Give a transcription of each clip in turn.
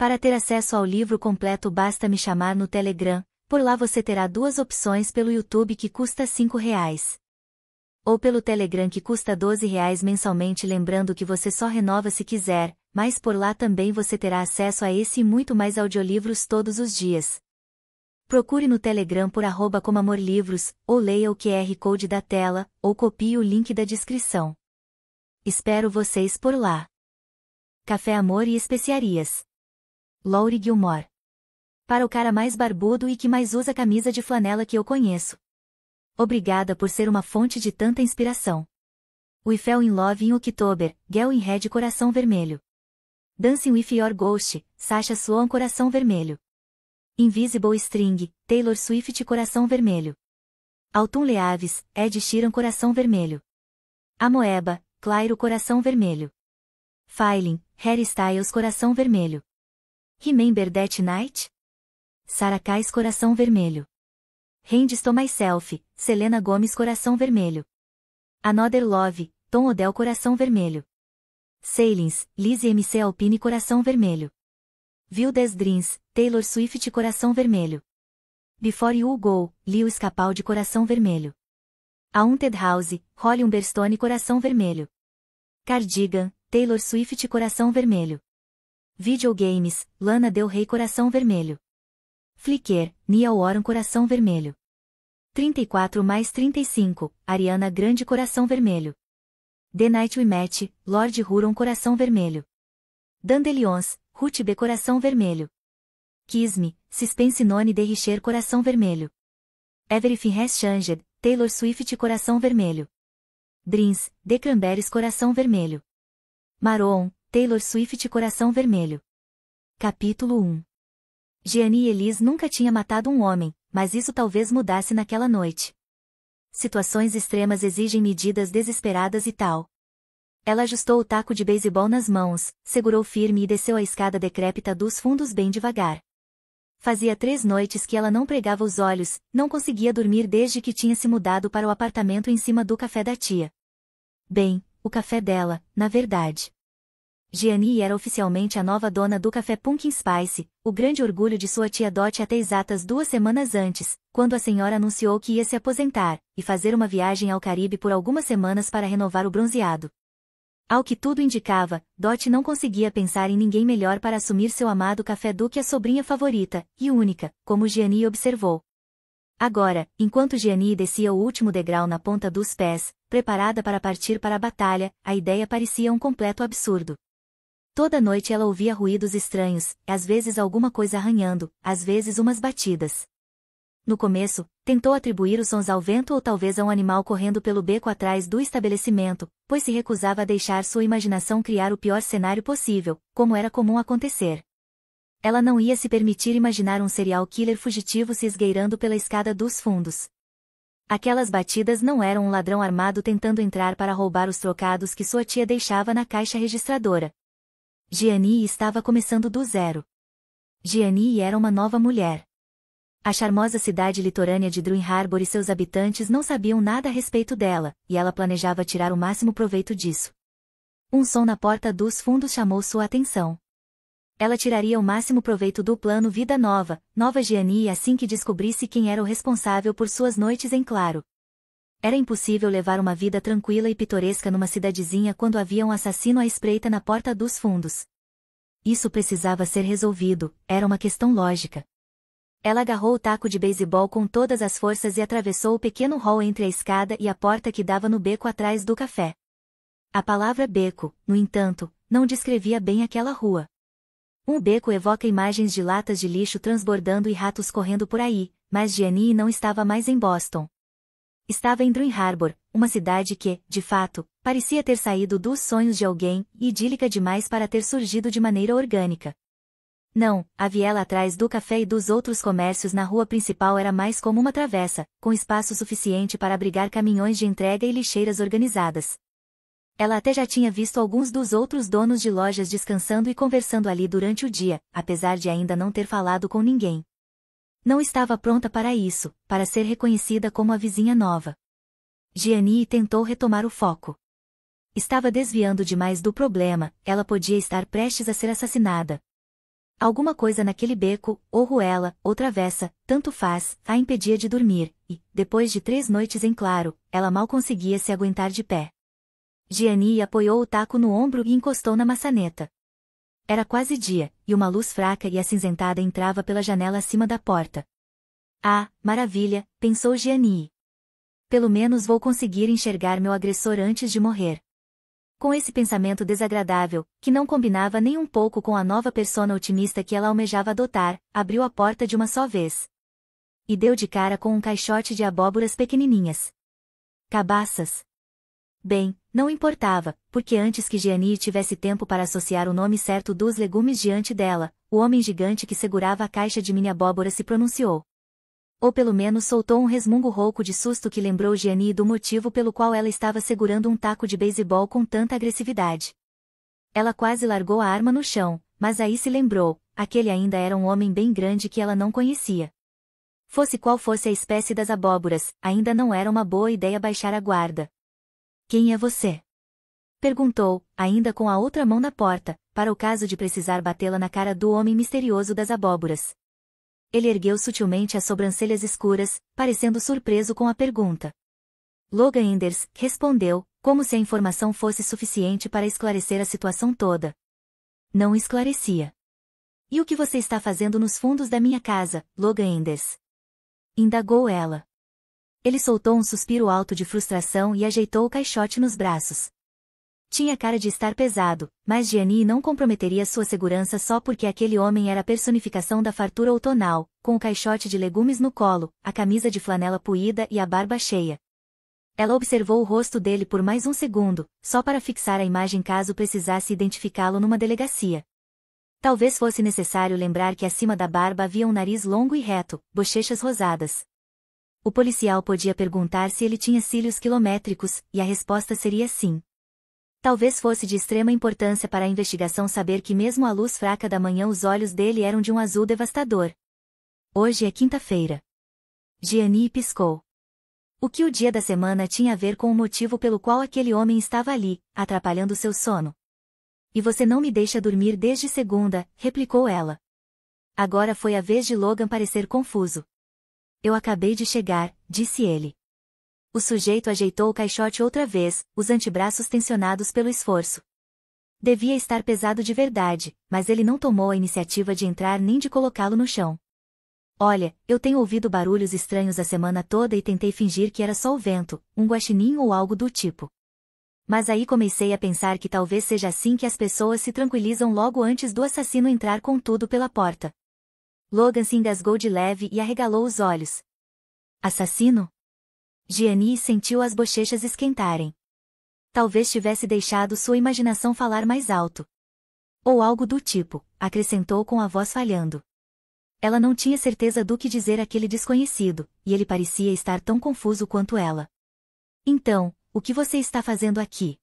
Para ter acesso ao livro completo basta me chamar no Telegram, por lá você terá duas opções pelo YouTube que custa R$ 5. Ou pelo Telegram que custa R$ 12 mensalmente, lembrando que você só renova se quiser, mas por lá também você terá acesso a esse e muito mais audiolivros todos os dias. Procure no Telegram por @comamorlivros, ou leia o QR Code da tela, ou copie o link da descrição. Espero vocês por lá. Café Amor e Especiarias. Laurie Gilmore. Para o cara mais barbudo e que mais usa camisa de flanela que eu conheço. Obrigada por ser uma fonte de tanta inspiração. We Fell in Love in October, Girl in Red Coração Vermelho. Dancing with Your Ghost, Sasha Sloan Coração Vermelho. Invisible String, Taylor Swift Coração Vermelho. Autumn Leaves, Ed Sheeran Coração Vermelho. Amoeba, Clairo Coração Vermelho. Filing, Harry Styles Coração Vermelho. Remember That Night? Sarah Kais Coração Vermelho. Hands to Myself, Selena Gomez Coração Vermelho. Another Love, Tom Odell Coração Vermelho. Sailings, Lizzie MC Alpine Coração Vermelho. Wildest Dreams, Taylor Swift Coração Vermelho. Before You Go, Lewis Capaldi Coração Vermelho. Haunted House, Holly Humberstone Coração Vermelho. Cardigan, Taylor Swift Coração Vermelho. Videogames, Lana Del Rey Coração Vermelho. Flickr, Niall Horan Coração Vermelho. 34 mais 35, Ariana Grande Coração Vermelho. The Night We Met, Lord Huron Coração Vermelho. Dandelions, Ruth B Coração Vermelho. Kiss Me, Suspense None de Richer Coração Vermelho. Everything Has Changed, Taylor Swift Coração Vermelho. Dreams, The Cranberries Coração Vermelho. Maroon, Taylor Swift Coração Vermelho. Capítulo 1. Gianni e Elise nunca tinha matado um homem, mas isso talvez mudasse naquela noite. Situações extremas exigem medidas desesperadas e tal. Ela ajustou o taco de beisebol nas mãos, segurou firme e desceu a escada decrépita dos fundos bem devagar. Fazia 3 noites que ela não pregava os olhos, não conseguia dormir desde que tinha se mudado para o apartamento em cima do café da tia. Bem, o café dela, na verdade. Gianni era oficialmente a nova dona do Café Pumpkin Spice, o grande orgulho de sua tia Dot até exatas 2 semanas antes, quando a senhora anunciou que ia se aposentar, e fazer uma viagem ao Caribe por algumas semanas para renovar o bronzeado. Ao que tudo indicava, Dot não conseguia pensar em ninguém melhor para assumir seu amado café do que a sobrinha favorita, e única, como Gianni observou. Agora, enquanto Gianni descia o último degrau na ponta dos pés, preparada para partir para a batalha, a ideia parecia um completo absurdo. Toda noite ela ouvia ruídos estranhos, às vezes alguma coisa arranhando, às vezes umas batidas. No começo, tentou atribuir os sons ao vento ou talvez a um animal correndo pelo beco atrás do estabelecimento, pois se recusava a deixar sua imaginação criar o pior cenário possível, como era comum acontecer. Ela não ia se permitir imaginar um serial killer fugitivo se esgueirando pela escada dos fundos. Aquelas batidas não eram um ladrão armado tentando entrar para roubar os trocados que sua tia deixava na caixa registradora. Gianni estava começando do zero. Gianni era uma nova mulher. A charmosa cidade litorânea de Drum Harbor e seus habitantes não sabiam nada a respeito dela, e ela planejava tirar o máximo proveito disso. Um som na porta dos fundos chamou sua atenção. Ela tiraria o máximo proveito do plano Vida Nova, Nova Gianni assim que descobrisse quem era o responsável por suas noites em claro. Era impossível levar uma vida tranquila e pitoresca numa cidadezinha quando havia um assassino à espreita na porta dos fundos. Isso precisava ser resolvido, era uma questão lógica. Ela agarrou o taco de beisebol com todas as forças e atravessou o pequeno hall entre a escada e a porta que dava no beco atrás do café. A palavra beco, no entanto, não descrevia bem aquela rua. Um beco evoca imagens de latas de lixo transbordando e ratos correndo por aí, mas Gianni não estava mais em Boston. Estava em Drum Harbor, uma cidade que, de fato, parecia ter saído dos sonhos de alguém, idílica demais para ter surgido de maneira orgânica. Não, a viela atrás do café e dos outros comércios na rua principal era mais como uma travessa, com espaço suficiente para abrigar caminhões de entrega e lixeiras organizadas. Ela até já tinha visto alguns dos outros donos de lojas descansando e conversando ali durante o dia, apesar de ainda não ter falado com ninguém. Não estava pronta para isso, para ser reconhecida como a vizinha nova. Gianni tentou retomar o foco. Estava desviando demais do problema, ela podia estar prestes a ser assassinada. Alguma coisa naquele beco, ou ruela, ou travessa, tanto faz, a impedia de dormir, e, depois de 3 noites em claro, ela mal conseguia se aguentar de pé. Gianni apoiou o taco no ombro e encostou na maçaneta. Era quase dia, e uma luz fraca e acinzentada entrava pela janela acima da porta. Ah, maravilha, pensou Gianni. Pelo menos vou conseguir enxergar meu agressor antes de morrer. Com esse pensamento desagradável, que não combinava nem um pouco com a nova persona otimista que ela almejava adotar, abriu a porta de uma só vez. E deu de cara com um caixote de abóboras pequenininhas. Cabaças. Bem, não importava, porque antes que Gianni tivesse tempo para associar o nome certo dos legumes diante dela, o homem gigante que segurava a caixa de mini abóbora se pronunciou. Ou pelo menos soltou um resmungo rouco de susto que lembrou Gianni do motivo pelo qual ela estava segurando um taco de beisebol com tanta agressividade. Ela quase largou a arma no chão, mas aí se lembrou, aquele ainda era um homem bem grande que ela não conhecia. Fosse qual fosse a espécie das abóboras, ainda não era uma boa ideia baixar a guarda. Quem é você? Perguntou, ainda com a outra mão na porta, para o caso de precisar batê-la na cara do homem misterioso das abóboras. Ele ergueu sutilmente as sobrancelhas escuras, parecendo surpreso com a pergunta. Logan Enders respondeu, como se a informação fosse suficiente para esclarecer a situação toda. Não esclarecia. E o que você está fazendo nos fundos da minha casa, Logan Enders? Indagou ela. Ele soltou um suspiro alto de frustração e ajeitou o caixote nos braços. Tinha cara de estar pesado, mas Gianni não comprometeria sua segurança só porque aquele homem era a personificação da fartura outonal, com o caixote de legumes no colo, a camisa de flanela puída e a barba cheia. Ela observou o rosto dele por mais um segundo, só para fixar a imagem caso precisasse identificá-lo numa delegacia. Talvez fosse necessário lembrar que acima da barba havia um nariz longo e reto, bochechas rosadas. O policial podia perguntar se ele tinha cílios quilométricos, e a resposta seria sim. Talvez fosse de extrema importância para a investigação saber que mesmo à luz fraca da manhã os olhos dele eram de um azul devastador. Hoje é quinta-feira. Gianni piscou. O que o dia da semana tinha a ver com o motivo pelo qual aquele homem estava ali, atrapalhando seu sono? E você não me deixa dormir desde segunda, replicou ela. Agora foi a vez de Logan parecer confuso. Eu acabei de chegar, disse ele. O sujeito ajeitou o caixote outra vez, os antebraços tensionados pelo esforço. Devia estar pesado de verdade, mas ele não tomou a iniciativa de entrar nem de colocá-lo no chão. Olha, eu tenho ouvido barulhos estranhos a semana toda e tentei fingir que era só o vento, um guaxinim ou algo do tipo. Mas aí comecei a pensar que talvez seja assim que as pessoas se tranquilizam logo antes do assassino entrar com tudo pela porta. Logan se engasgou de leve e arregalou os olhos. Assassino? Gianni sentiu as bochechas esquentarem. Talvez tivesse deixado sua imaginação falar mais alto. Ou algo do tipo, acrescentou com a voz falhando. Ela não tinha certeza do que dizer àquele desconhecido, e ele parecia estar tão confuso quanto ela. Então, o que você está fazendo aqui?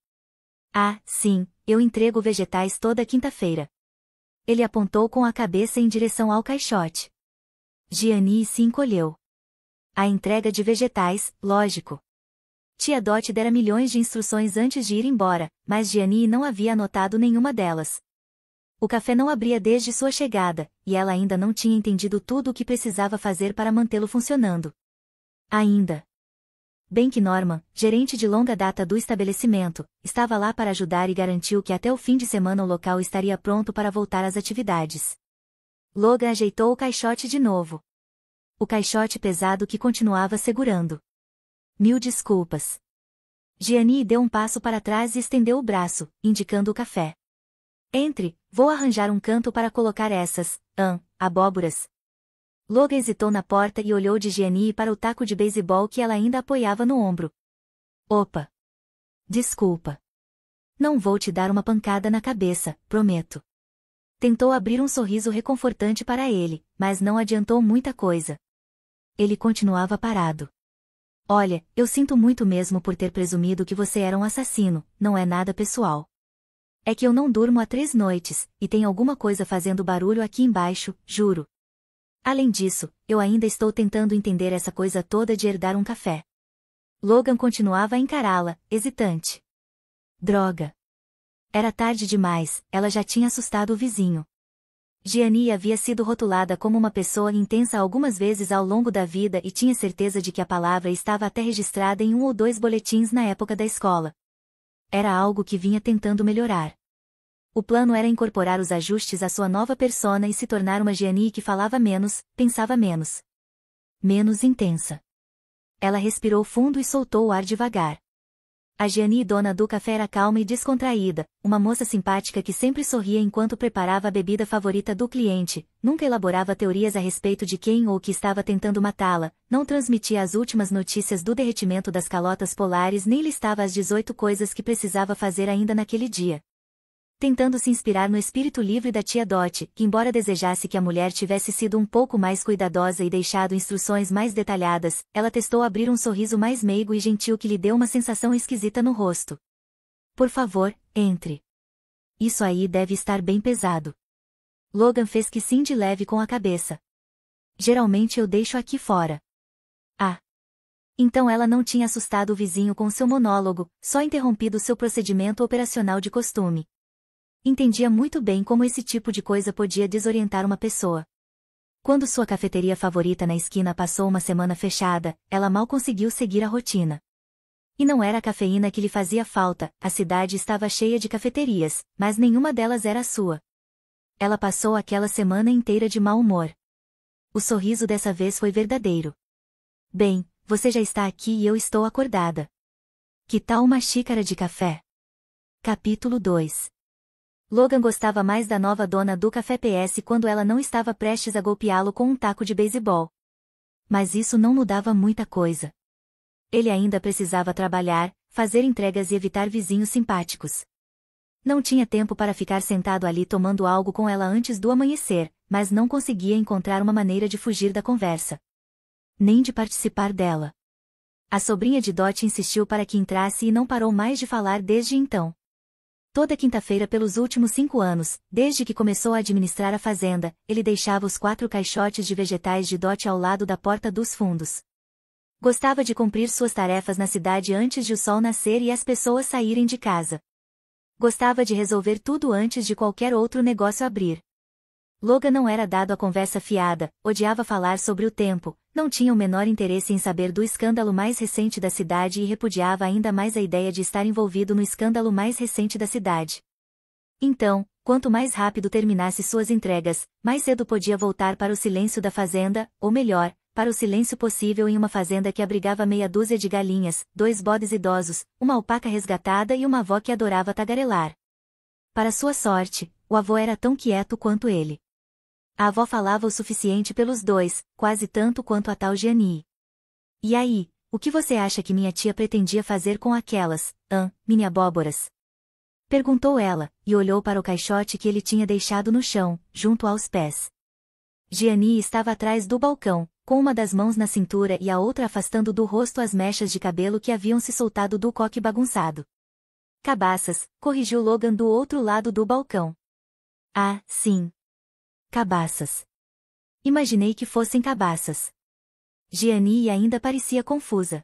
Ah, sim, eu entrego vegetais toda quinta-feira. Ele apontou com a cabeça em direção ao caixote. Gianni se encolheu. A entrega de vegetais, lógico. Tia Dot dera milhões de instruções antes de ir embora, mas Gianni não havia anotado nenhuma delas. O café não abria desde sua chegada, e ela ainda não tinha entendido tudo o que precisava fazer para mantê-lo funcionando. Ainda. Bem que Norman, gerente de longa data do estabelecimento, estava lá para ajudar e garantiu que até o fim de semana o local estaria pronto para voltar às atividades. Logan ajeitou o caixote de novo. O caixote pesado que continuava segurando. Mil desculpas. Gianni deu um passo para trás e estendeu o braço, indicando o café. Entre, vou arranjar um canto para colocar essas, abóboras. Logan hesitou na porta e olhou de Gianni para o taco de beisebol que ela ainda apoiava no ombro. Opa! Desculpa. Não vou te dar uma pancada na cabeça, prometo. Tentou abrir um sorriso reconfortante para ele, mas não adiantou muita coisa. Ele continuava parado. Olha, eu sinto muito mesmo por ter presumido que você era um assassino, não é nada pessoal. É que eu não durmo há 3 noites, e tem alguma coisa fazendo barulho aqui embaixo, juro. Além disso, eu ainda estou tentando entender essa coisa toda de herdar um café. Logan continuava a encará-la, hesitante. Droga. Era tarde demais, ela já tinha assustado o vizinho. Gianni havia sido rotulada como uma pessoa intensa algumas vezes ao longo da vida e tinha certeza de que a palavra estava até registrada em um ou dois boletins na época da escola. Era algo que vinha tentando melhorar. O plano era incorporar os ajustes à sua nova persona e se tornar uma Gianni que falava menos, pensava menos. Menos intensa. Ela respirou fundo e soltou o ar devagar. A Gianni dona do café era calma e descontraída, uma moça simpática que sempre sorria enquanto preparava a bebida favorita do cliente, nunca elaborava teorias a respeito de quem ou o que estava tentando matá-la, não transmitia as últimas notícias do derretimento das calotas polares nem listava as 18 coisas que precisava fazer ainda naquele dia. Tentando se inspirar no espírito livre da tia Dot, que embora desejasse que a mulher tivesse sido um pouco mais cuidadosa e deixado instruções mais detalhadas, ela testou abrir um sorriso mais meigo e gentil que lhe deu uma sensação esquisita no rosto. Por favor, entre. Isso aí deve estar bem pesado. Logan fez que sim de leve com a cabeça. Geralmente eu deixo aqui fora. Ah. Então ela não tinha assustado o vizinho com seu monólogo, só interrompido seu procedimento operacional de costume. Entendia muito bem como esse tipo de coisa podia desorientar uma pessoa. Quando sua cafeteria favorita na esquina passou uma semana fechada, ela mal conseguiu seguir a rotina. E não era a cafeína que lhe fazia falta, a cidade estava cheia de cafeterias, mas nenhuma delas era a sua. Ela passou aquela semana inteira de mau humor. O sorriso dessa vez foi verdadeiro. Bem, você já está aqui e eu estou acordada. Que tal uma xícara de café? Capítulo 2. Logan gostava mais da nova dona do café PS quando ela não estava prestes a golpeá-lo com um taco de beisebol. Mas isso não mudava muita coisa. Ele ainda precisava trabalhar, fazer entregas e evitar vizinhos simpáticos. Não tinha tempo para ficar sentado ali tomando algo com ela antes do amanhecer, mas não conseguia encontrar uma maneira de fugir da conversa. Nem de participar dela. A sobrinha de Dot insistiu para que entrasse e não parou mais de falar desde então. Toda quinta-feira pelos últimos 5 anos, desde que começou a administrar a fazenda, ele deixava os 4 caixotes de vegetais de Dot ao lado da porta dos fundos. Gostava de cumprir suas tarefas na cidade antes de o sol nascer e as pessoas saírem de casa. Gostava de resolver tudo antes de qualquer outro negócio abrir. Logan não era dado à conversa fiada, odiava falar sobre o tempo, não tinha o menor interesse em saber do escândalo mais recente da cidade e repudiava ainda mais a ideia de estar envolvido no escândalo mais recente da cidade. Então, quanto mais rápido terminasse suas entregas, mais cedo podia voltar para o silêncio da fazenda, ou melhor, para o silêncio possível em uma fazenda que abrigava meia dúzia de galinhas, 2 bodes idosos, uma alpaca resgatada e uma avó que adorava tagarelar. Para sua sorte, o avô era tão quieto quanto ele. A avó falava o suficiente pelos dois, quase tanto quanto a tal Gianni. E aí, o que você acha que minha tia pretendia fazer com aquelas, mini abóboras? Perguntou ela, e olhou para o caixote que ele tinha deixado no chão, junto aos pés. Gianni estava atrás do balcão, com uma das mãos na cintura e a outra afastando do rosto as mechas de cabelo que haviam se soltado do coque bagunçado. Cabaças, corrigiu Logan do outro lado do balcão. Ah, sim. Cabaças. Imaginei que fossem cabaças. Gianni ainda parecia confusa.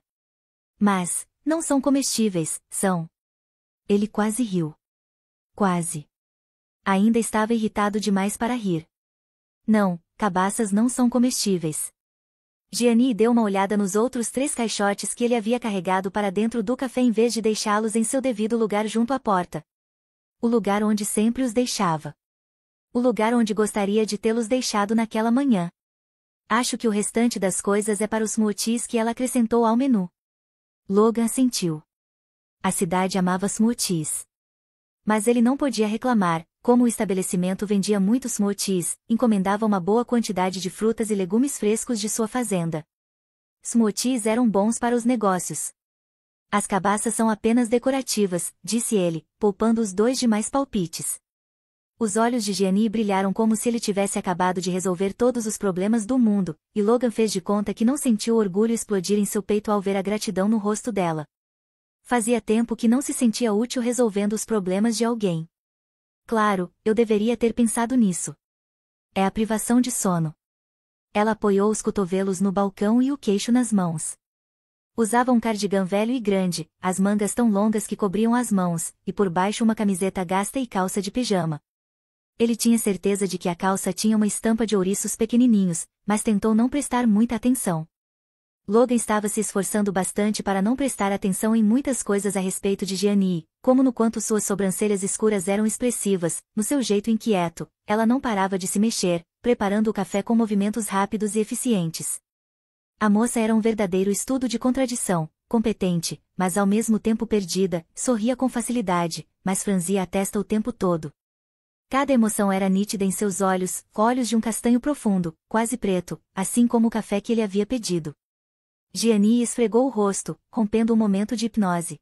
Mas, não são comestíveis, são. Ele quase riu. Quase. Ainda estava irritado demais para rir. Não, cabaças não são comestíveis. Gianni deu uma olhada nos outros 3 caixotes que ele havia carregado para dentro do café em vez de deixá-los em seu devido lugar junto à porta. O lugar onde sempre os deixava. O lugar onde gostaria de tê-los deixado naquela manhã. Acho que o restante das coisas é para os smoothies que ela acrescentou ao menu. Logan assentiu. A cidade amava smoothies. Mas ele não podia reclamar, como o estabelecimento vendia muitos smoothies, encomendava uma boa quantidade de frutas e legumes frescos de sua fazenda. Smoothies eram bons para os negócios. As cabaças são apenas decorativas, disse ele, poupando os 2 demais palpites. Os olhos de Gianni brilharam como se ele tivesse acabado de resolver todos os problemas do mundo, e Logan fez de conta que não sentiu o orgulho explodir em seu peito ao ver a gratidão no rosto dela. Fazia tempo que não se sentia útil resolvendo os problemas de alguém. Claro, eu deveria ter pensado nisso. É a privação de sono. Ela apoiou os cotovelos no balcão e o queixo nas mãos. Usava um cardigã velho e grande, as mangas tão longas que cobriam as mãos, e por baixo uma camiseta gasta e calça de pijama. Ele tinha certeza de que a calça tinha uma estampa de ouriços pequenininhos, mas tentou não prestar muita atenção. Logan estava se esforçando bastante para não prestar atenção em muitas coisas a respeito de Gianni, como no quanto suas sobrancelhas escuras eram expressivas, no seu jeito inquieto, ela não parava de se mexer, preparando o café com movimentos rápidos e eficientes. A moça era um verdadeiro estudo de contradição, competente, mas ao mesmo tempo perdida, sorria com facilidade, mas franzia a testa o tempo todo. Cada emoção era nítida em seus olhos, olhos de um castanho profundo, quase preto, assim como o café que ele havia pedido. Gianni esfregou o rosto, rompendo um momento de hipnose.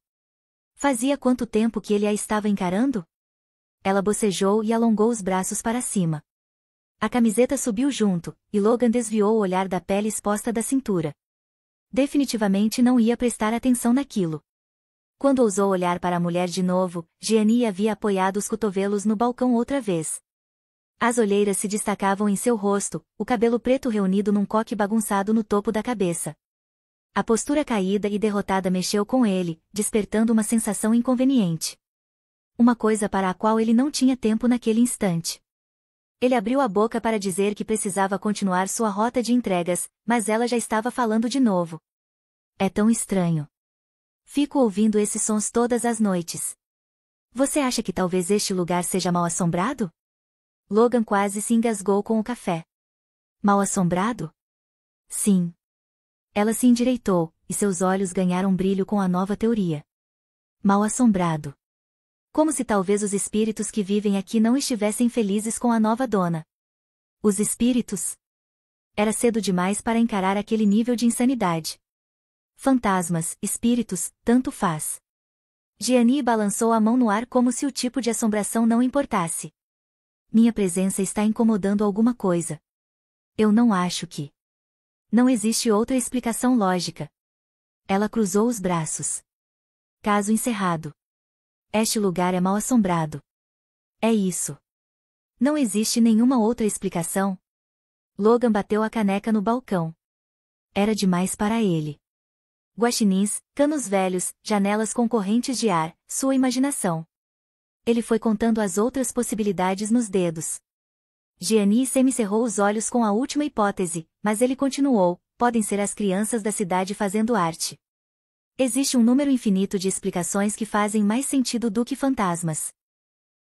Fazia quanto tempo que ele a estava encarando? Ela bocejou e alongou os braços para cima. A camiseta subiu junto, e Logan desviou o olhar da pele exposta da cintura. Definitivamente não ia prestar atenção naquilo. Quando ousou olhar para a mulher de novo, Gianni havia apoiado os cotovelos no balcão outra vez. As olheiras se destacavam em seu rosto, o cabelo preto reunido num coque bagunçado no topo da cabeça. A postura caída e derrotada mexeu com ele, despertando uma sensação inconveniente. Uma coisa para a qual ele não tinha tempo naquele instante. Ele abriu a boca para dizer que precisava continuar sua rota de entregas, mas ela já estava falando de novo. É tão estranho. Fico ouvindo esses sons todas as noites. Você acha que talvez este lugar seja mal assombrado? Logan quase se engasgou com o café. Mal assombrado? Sim. Ela se endireitou, e seus olhos ganharam brilho com a nova teoria. Mal assombrado. Como se talvez os espíritos que vivem aqui não estivessem felizes com a nova dona. Os espíritos? Era cedo demais para encarar aquele nível de insanidade. Fantasmas, espíritos, tanto faz. Gianni balançou a mão no ar como se o tipo de assombração não importasse. Minha presença está incomodando alguma coisa. Eu não acho que. Não existe outra explicação lógica. Ela cruzou os braços. Caso encerrado. Este lugar é mal assombrado. É isso. Não existe nenhuma outra explicação. Logan bateu a caneca no balcão. Era demais para ele. Guaxinins, canos velhos, janelas com correntes de ar, sua imaginação. Ele foi contando as outras possibilidades nos dedos. Gianni semicerrou os olhos com a última hipótese, mas ele continuou, podem ser as crianças da cidade fazendo arte. Existe um número infinito de explicações que fazem mais sentido do que fantasmas.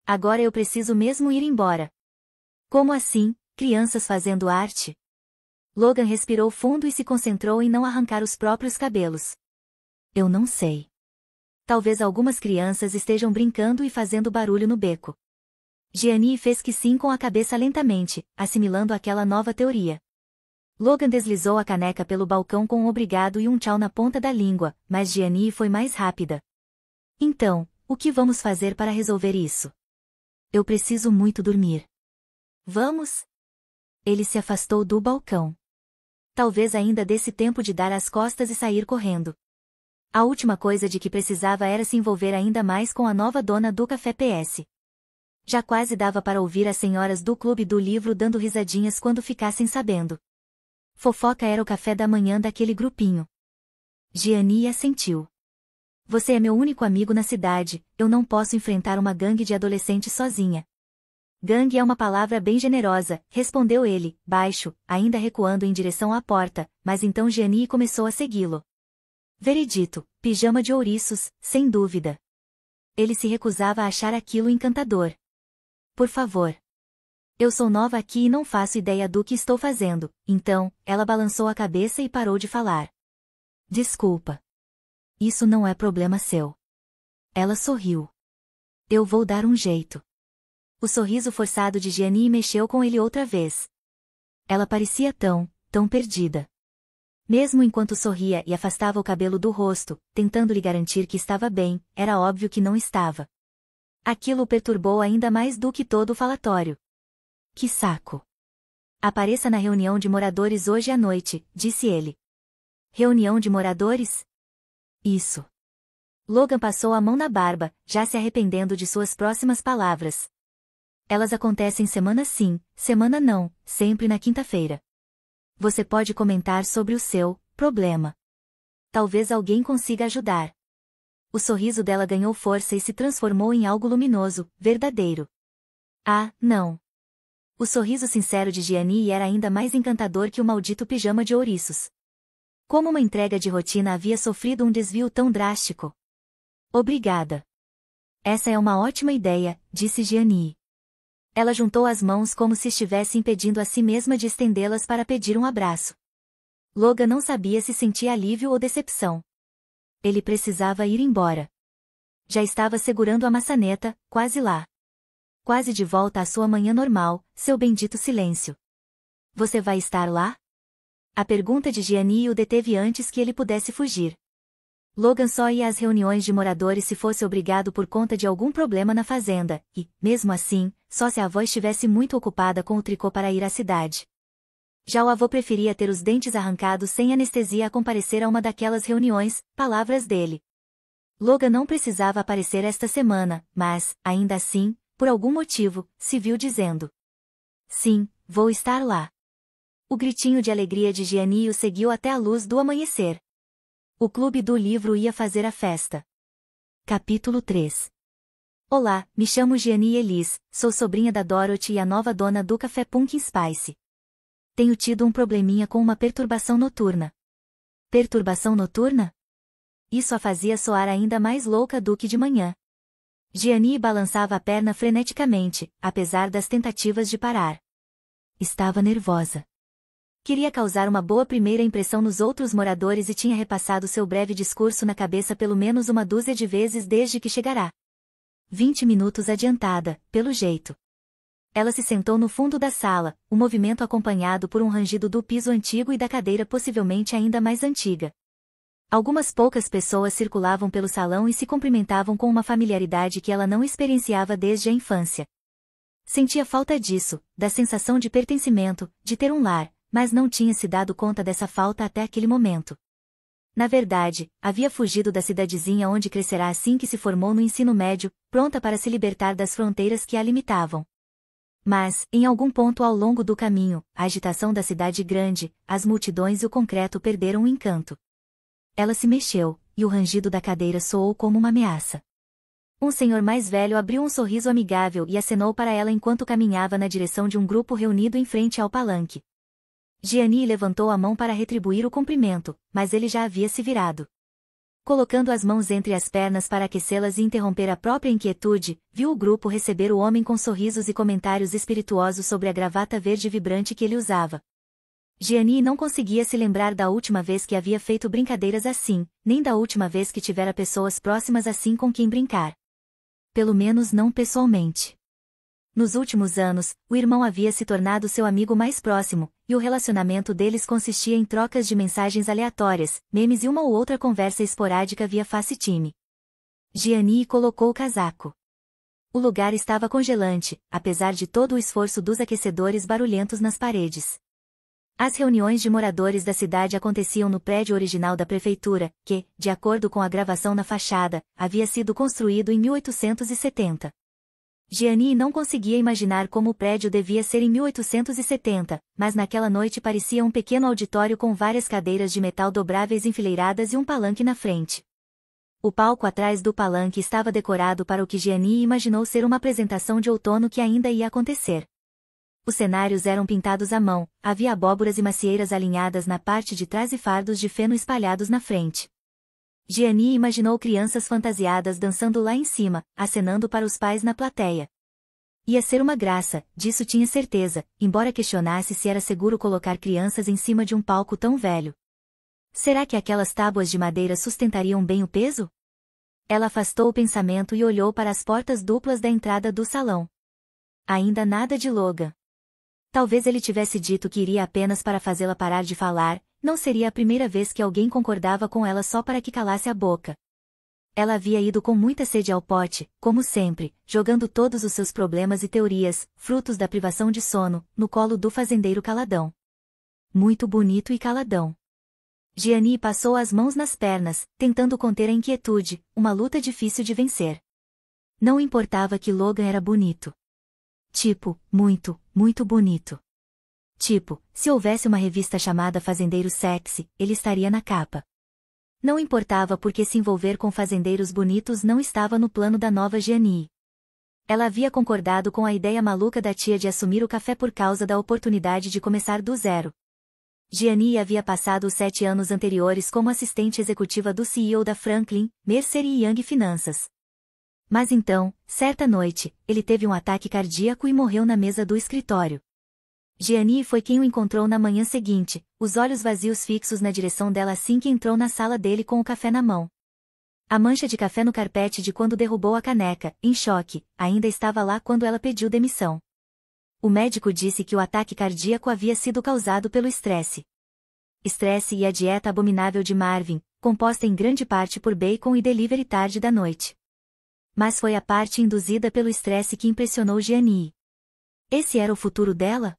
Agora eu preciso mesmo ir embora. Como assim, crianças fazendo arte? Logan respirou fundo e se concentrou em não arrancar os próprios cabelos. Eu não sei. Talvez algumas crianças estejam brincando e fazendo barulho no beco. Gianni fez que sim com a cabeça lentamente, assimilando aquela nova teoria. Logan deslizou a caneca pelo balcão com um obrigado e um tchau na ponta da língua, mas Gianni foi mais rápida. Então, o que vamos fazer para resolver isso? Eu preciso muito dormir. Vamos? Ele se afastou do balcão. Talvez ainda desse tempo de dar as costas e sair correndo. A última coisa de que precisava era se envolver ainda mais com a nova dona do Café PS. Já quase dava para ouvir as senhoras do clube do livro dando risadinhas quando ficassem sabendo. Fofoca era o café da manhã daquele grupinho. Gianni assentiu. Você é meu único amigo na cidade, eu não posso enfrentar uma gangue de adolescentes sozinha. Gangue é uma palavra bem generosa, respondeu ele, baixo, ainda recuando em direção à porta, mas então Gianni começou a segui-lo. Veredito, pijama de ouriços, sem dúvida. Ele se recusava a achar aquilo encantador. Por favor. Eu sou nova aqui e não faço ideia do que estou fazendo, então, ela balançou a cabeça e parou de falar. Desculpa. Isso não é problema seu. Ela sorriu. Eu vou dar um jeito. O sorriso forçado de Gianni mexeu com ele outra vez. Ela parecia tão perdida. Mesmo enquanto sorria e afastava o cabelo do rosto, tentando lhe garantir que estava bem, era óbvio que não estava. Aquilo o perturbou ainda mais do que todo o falatório. Que saco. Apareça na reunião de moradores hoje à noite, disse ele. Reunião de moradores? Isso. Logan passou a mão na barba, já se arrependendo de suas próximas palavras. Elas acontecem semana sim, semana não, sempre na quinta-feira. Você pode comentar sobre o seu problema. Talvez alguém consiga ajudar. O sorriso dela ganhou força e se transformou em algo luminoso, verdadeiro. Ah, não. O sorriso sincero de Gianni era ainda mais encantador que o maldito pijama de ouriços. Como uma entrega de rotina havia sofrido um desvio tão drástico? Obrigada. Essa é uma ótima ideia, disse Gianni. Ela juntou as mãos como se estivesse impedindo a si mesma de estendê-las para pedir um abraço. Logan não sabia se sentia alívio ou decepção. Ele precisava ir embora. Já estava segurando a maçaneta, quase lá. Quase de volta à sua manhã normal, seu bendito silêncio. Você vai estar lá? A pergunta de Gianni o deteve antes que ele pudesse fugir. Logan só ia às reuniões de moradores se fosse obrigado por conta de algum problema na fazenda, e, mesmo assim, só se a avó estivesse muito ocupada com o tricô para ir à cidade. Já o avô preferia ter os dentes arrancados sem anestesia a comparecer a uma daquelas reuniões, palavras dele. Logan não precisava aparecer esta semana, mas, ainda assim, por algum motivo, se viu dizendo: sim, vou estar lá. O gritinho de alegria de Gianni o seguiu até a luz do amanhecer. O clube do livro ia fazer a festa. Capítulo 3. Olá, me chamo Gianni Elise, sou sobrinha da Dorothy e a nova dona do Café Pumpkin Spice. Tenho tido um probleminha com uma perturbação noturna. Perturbação noturna? Isso a fazia soar ainda mais louca do que de manhã. Gianni balançava a perna freneticamente, apesar das tentativas de parar. Estava nervosa. Queria causar uma boa primeira impressão nos outros moradores e tinha repassado seu breve discurso na cabeça pelo menos uma dúzia de vezes desde que chegará. 20 minutos adiantada, pelo jeito. Ela se sentou no fundo da sala, o movimento acompanhado por um rangido do piso antigo e da cadeira possivelmente ainda mais antiga. Algumas poucas pessoas circulavam pelo salão e se cumprimentavam com uma familiaridade que ela não experienciava desde a infância. Sentia falta disso, da sensação de pertencimento, de ter um lar, mas não tinha se dado conta dessa falta até aquele momento. Na verdade, havia fugido da cidadezinha onde crescerá assim que se formou no ensino médio, pronta para se libertar das fronteiras que a limitavam. Mas, em algum ponto ao longo do caminho, a agitação da cidade grande, as multidões e o concreto perderam o encanto. Ela se mexeu, e o rangido da cadeira soou como uma ameaça. Um senhor mais velho abriu um sorriso amigável e acenou para ela enquanto caminhava na direção de um grupo reunido em frente ao palanque. Gianni levantou a mão para retribuir o cumprimento, mas ele já havia se virado. Colocando as mãos entre as pernas para aquecê-las e interromper a própria inquietude, viu o grupo receber o homem com sorrisos e comentários espirituosos sobre a gravata verde vibrante que ele usava. Gianni não conseguia se lembrar da última vez que havia feito brincadeiras assim, nem da última vez que tivera pessoas próximas assim com quem brincar. Pelo menos não pessoalmente. Nos últimos anos, o irmão havia se tornado seu amigo mais próximo, e o relacionamento deles consistia em trocas de mensagens aleatórias, memes e uma ou outra conversa esporádica via FaceTime. Gianni colocou o casaco. O lugar estava congelante, apesar de todo o esforço dos aquecedores barulhentos nas paredes. As reuniões de moradores da cidade aconteciam no prédio original da prefeitura, que, de acordo com a gravação na fachada, havia sido construído em 1870. Gianni não conseguia imaginar como o prédio devia ser em 1870, mas naquela noite parecia um pequeno auditório com várias cadeiras de metal dobráveis enfileiradas e um palanque na frente. O palco atrás do palanque estava decorado para o que Gianni imaginou ser uma apresentação de outono que ainda ia acontecer. Os cenários eram pintados à mão, havia abóboras e macieiras alinhadas na parte de trás e fardos de feno espalhados na frente. Gianni imaginou crianças fantasiadas dançando lá em cima, acenando para os pais na plateia. Ia ser uma graça, disso tinha certeza, embora questionasse se era seguro colocar crianças em cima de um palco tão velho. Será que aquelas tábuas de madeira sustentariam bem o peso? Ela afastou o pensamento e olhou para as portas duplas da entrada do salão. Ainda nada de Logan. Talvez ele tivesse dito que iria apenas para fazê-la parar de falar, não seria a primeira vez que alguém concordava com ela só para que calasse a boca. Ela havia ido com muita sede ao pote, como sempre, jogando todos os seus problemas e teorias, frutos da privação de sono, no colo do fazendeiro caladão. Muito bonito e caladão. Gianni passou as mãos nas pernas, tentando conter a inquietude, uma luta difícil de vencer. Não importava que Logan era bonito. Tipo, muito, muito bonito. Tipo, se houvesse uma revista chamada Fazendeiro Sexy, ele estaria na capa. Não importava porque se envolver com fazendeiros bonitos não estava no plano da nova Gianni. Ela havia concordado com a ideia maluca da tia de assumir o café por causa da oportunidade de começar do zero. Gianni havia passado os 7 anos anteriores como assistente executiva do CEO da Franklin, Mercer e Young Finanças. Mas então, certa noite, ele teve um ataque cardíaco e morreu na mesa do escritório. Gianni foi quem o encontrou na manhã seguinte, os olhos vazios fixos na direção dela assim que entrou na sala dele com o café na mão. A mancha de café no carpete de quando derrubou a caneca, em choque, ainda estava lá quando ela pediu demissão. O médico disse que o ataque cardíaco havia sido causado pelo estresse. Estresse e a dieta abominável de Marvin, composta em grande parte por bacon e delivery tarde da noite. Mas foi a parte induzida pelo estresse que impressionou Gianni. Esse era o futuro dela?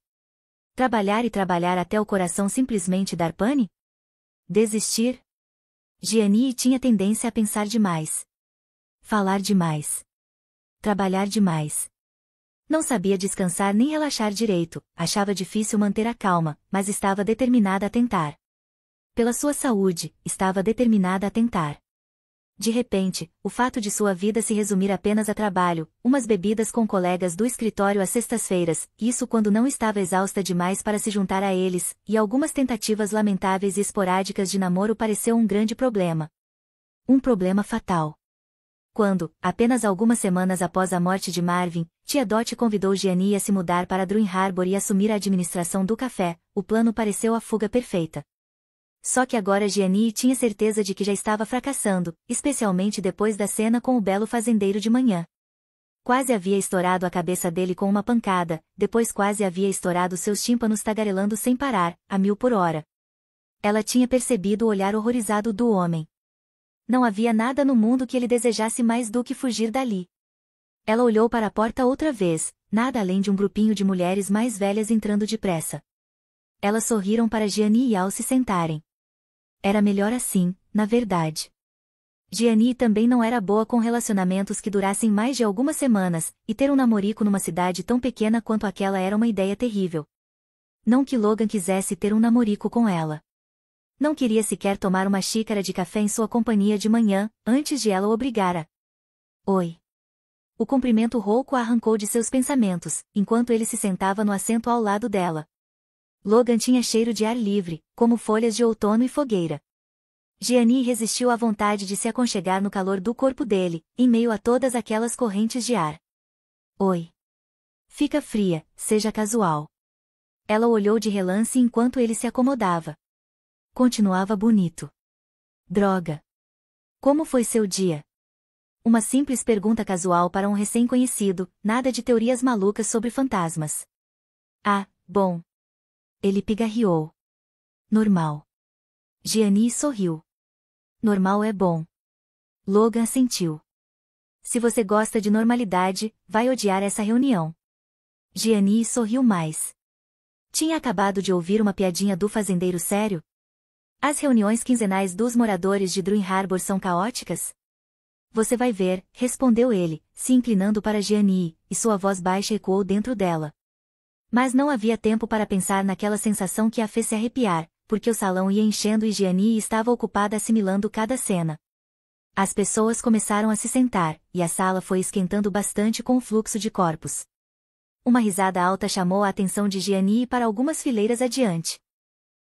Trabalhar e trabalhar até o coração simplesmente dar pane? Desistir? Gianni tinha tendência a pensar demais. Falar demais. Trabalhar demais. Não sabia descansar nem relaxar direito, achava difícil manter a calma, mas estava determinada a tentar. Pela sua saúde, estava determinada a tentar. De repente, o fato de sua vida se resumir apenas a trabalho, umas bebidas com colegas do escritório às sextas-feiras, isso quando não estava exausta demais para se juntar a eles, e algumas tentativas lamentáveis e esporádicas de namoro pareceu um grande problema. Um problema fatal. Quando, apenas algumas semanas após a morte de Marvin, tia Dot convidou Gianni a se mudar para Druin Harbor e assumir a administração do café, o plano pareceu a fuga perfeita. Só que agora Gianni tinha certeza de que já estava fracassando, especialmente depois da cena com o belo fazendeiro de manhã. Quase havia estourado a cabeça dele com uma pancada, depois quase havia estourado seus tímpanos tagarelando sem parar, a 1000 por hora. Ela tinha percebido o olhar horrorizado do homem. Não havia nada no mundo que ele desejasse mais do que fugir dali. Ela olhou para a porta outra vez, nada além de um grupinho de mulheres mais velhas entrando depressa. Elas sorriram para Gianni e ao se sentarem. Era melhor assim, na verdade. Gianni também não era boa com relacionamentos que durassem mais de algumas semanas, e ter um namorico numa cidade tão pequena quanto aquela era uma ideia terrível. Não que Logan quisesse ter um namorico com ela. Não queria sequer tomar uma xícara de café em sua companhia de manhã, antes de ela o obrigar a... Oi. O cumprimento rouco a arrancou de seus pensamentos, enquanto ele se sentava no assento ao lado dela. Logan tinha cheiro de ar livre, como folhas de outono e fogueira. Gianni resistiu à vontade de se aconchegar no calor do corpo dele, em meio a todas aquelas correntes de ar. Oi. Fica fria, seja casual. Ela olhou de relance enquanto ele se acomodava. Continuava bonito. Droga. Como foi seu dia? Uma simples pergunta casual para um recém-conhecido, nada de teorias malucas sobre fantasmas. Ah, bom. Ele pigarreou. Normal. Gianni sorriu. Normal é bom. Logan assentiu. Se você gosta de normalidade, vai odiar essa reunião. Gianni sorriu mais. Tinha acabado de ouvir uma piadinha do fazendeiro sério? As reuniões quinzenais dos moradores de Druin Harbor são caóticas? Você vai ver, respondeu ele, se inclinando para Gianni, e sua voz baixa ecoou dentro dela. Mas não havia tempo para pensar naquela sensação que a fez se arrepiar, porque o salão ia enchendo e Gianni estava ocupada assimilando cada cena. As pessoas começaram a se sentar, e a sala foi esquentando bastante com o fluxo de corpos. Uma risada alta chamou a atenção de Gianni para algumas fileiras adiante.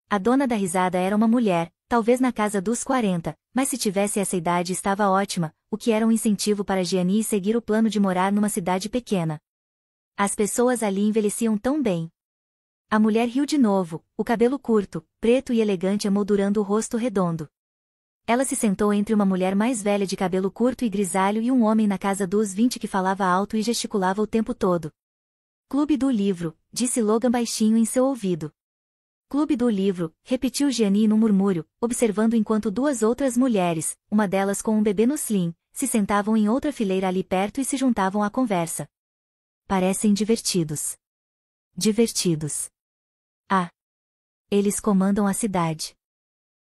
A dona da risada era uma mulher, talvez na casa dos 40, mas se tivesse essa idade estava ótima, o que era um incentivo para Gianni seguir o plano de morar numa cidade pequena. As pessoas ali envelheciam tão bem. A mulher riu de novo, o cabelo curto, preto e elegante emoldurando o rosto redondo. Ela se sentou entre uma mulher mais velha de cabelo curto e grisalho e um homem na casa dos 20 que falava alto e gesticulava o tempo todo. Clube do livro, disse Logan baixinho em seu ouvido. Clube do livro, repetiu Gianni num murmúrio, observando enquanto duas outras mulheres, uma delas com um bebê no slim, se sentavam em outra fileira ali perto e se juntavam à conversa. Parecem divertidos. Divertidos. Ah. Eles comandam a cidade.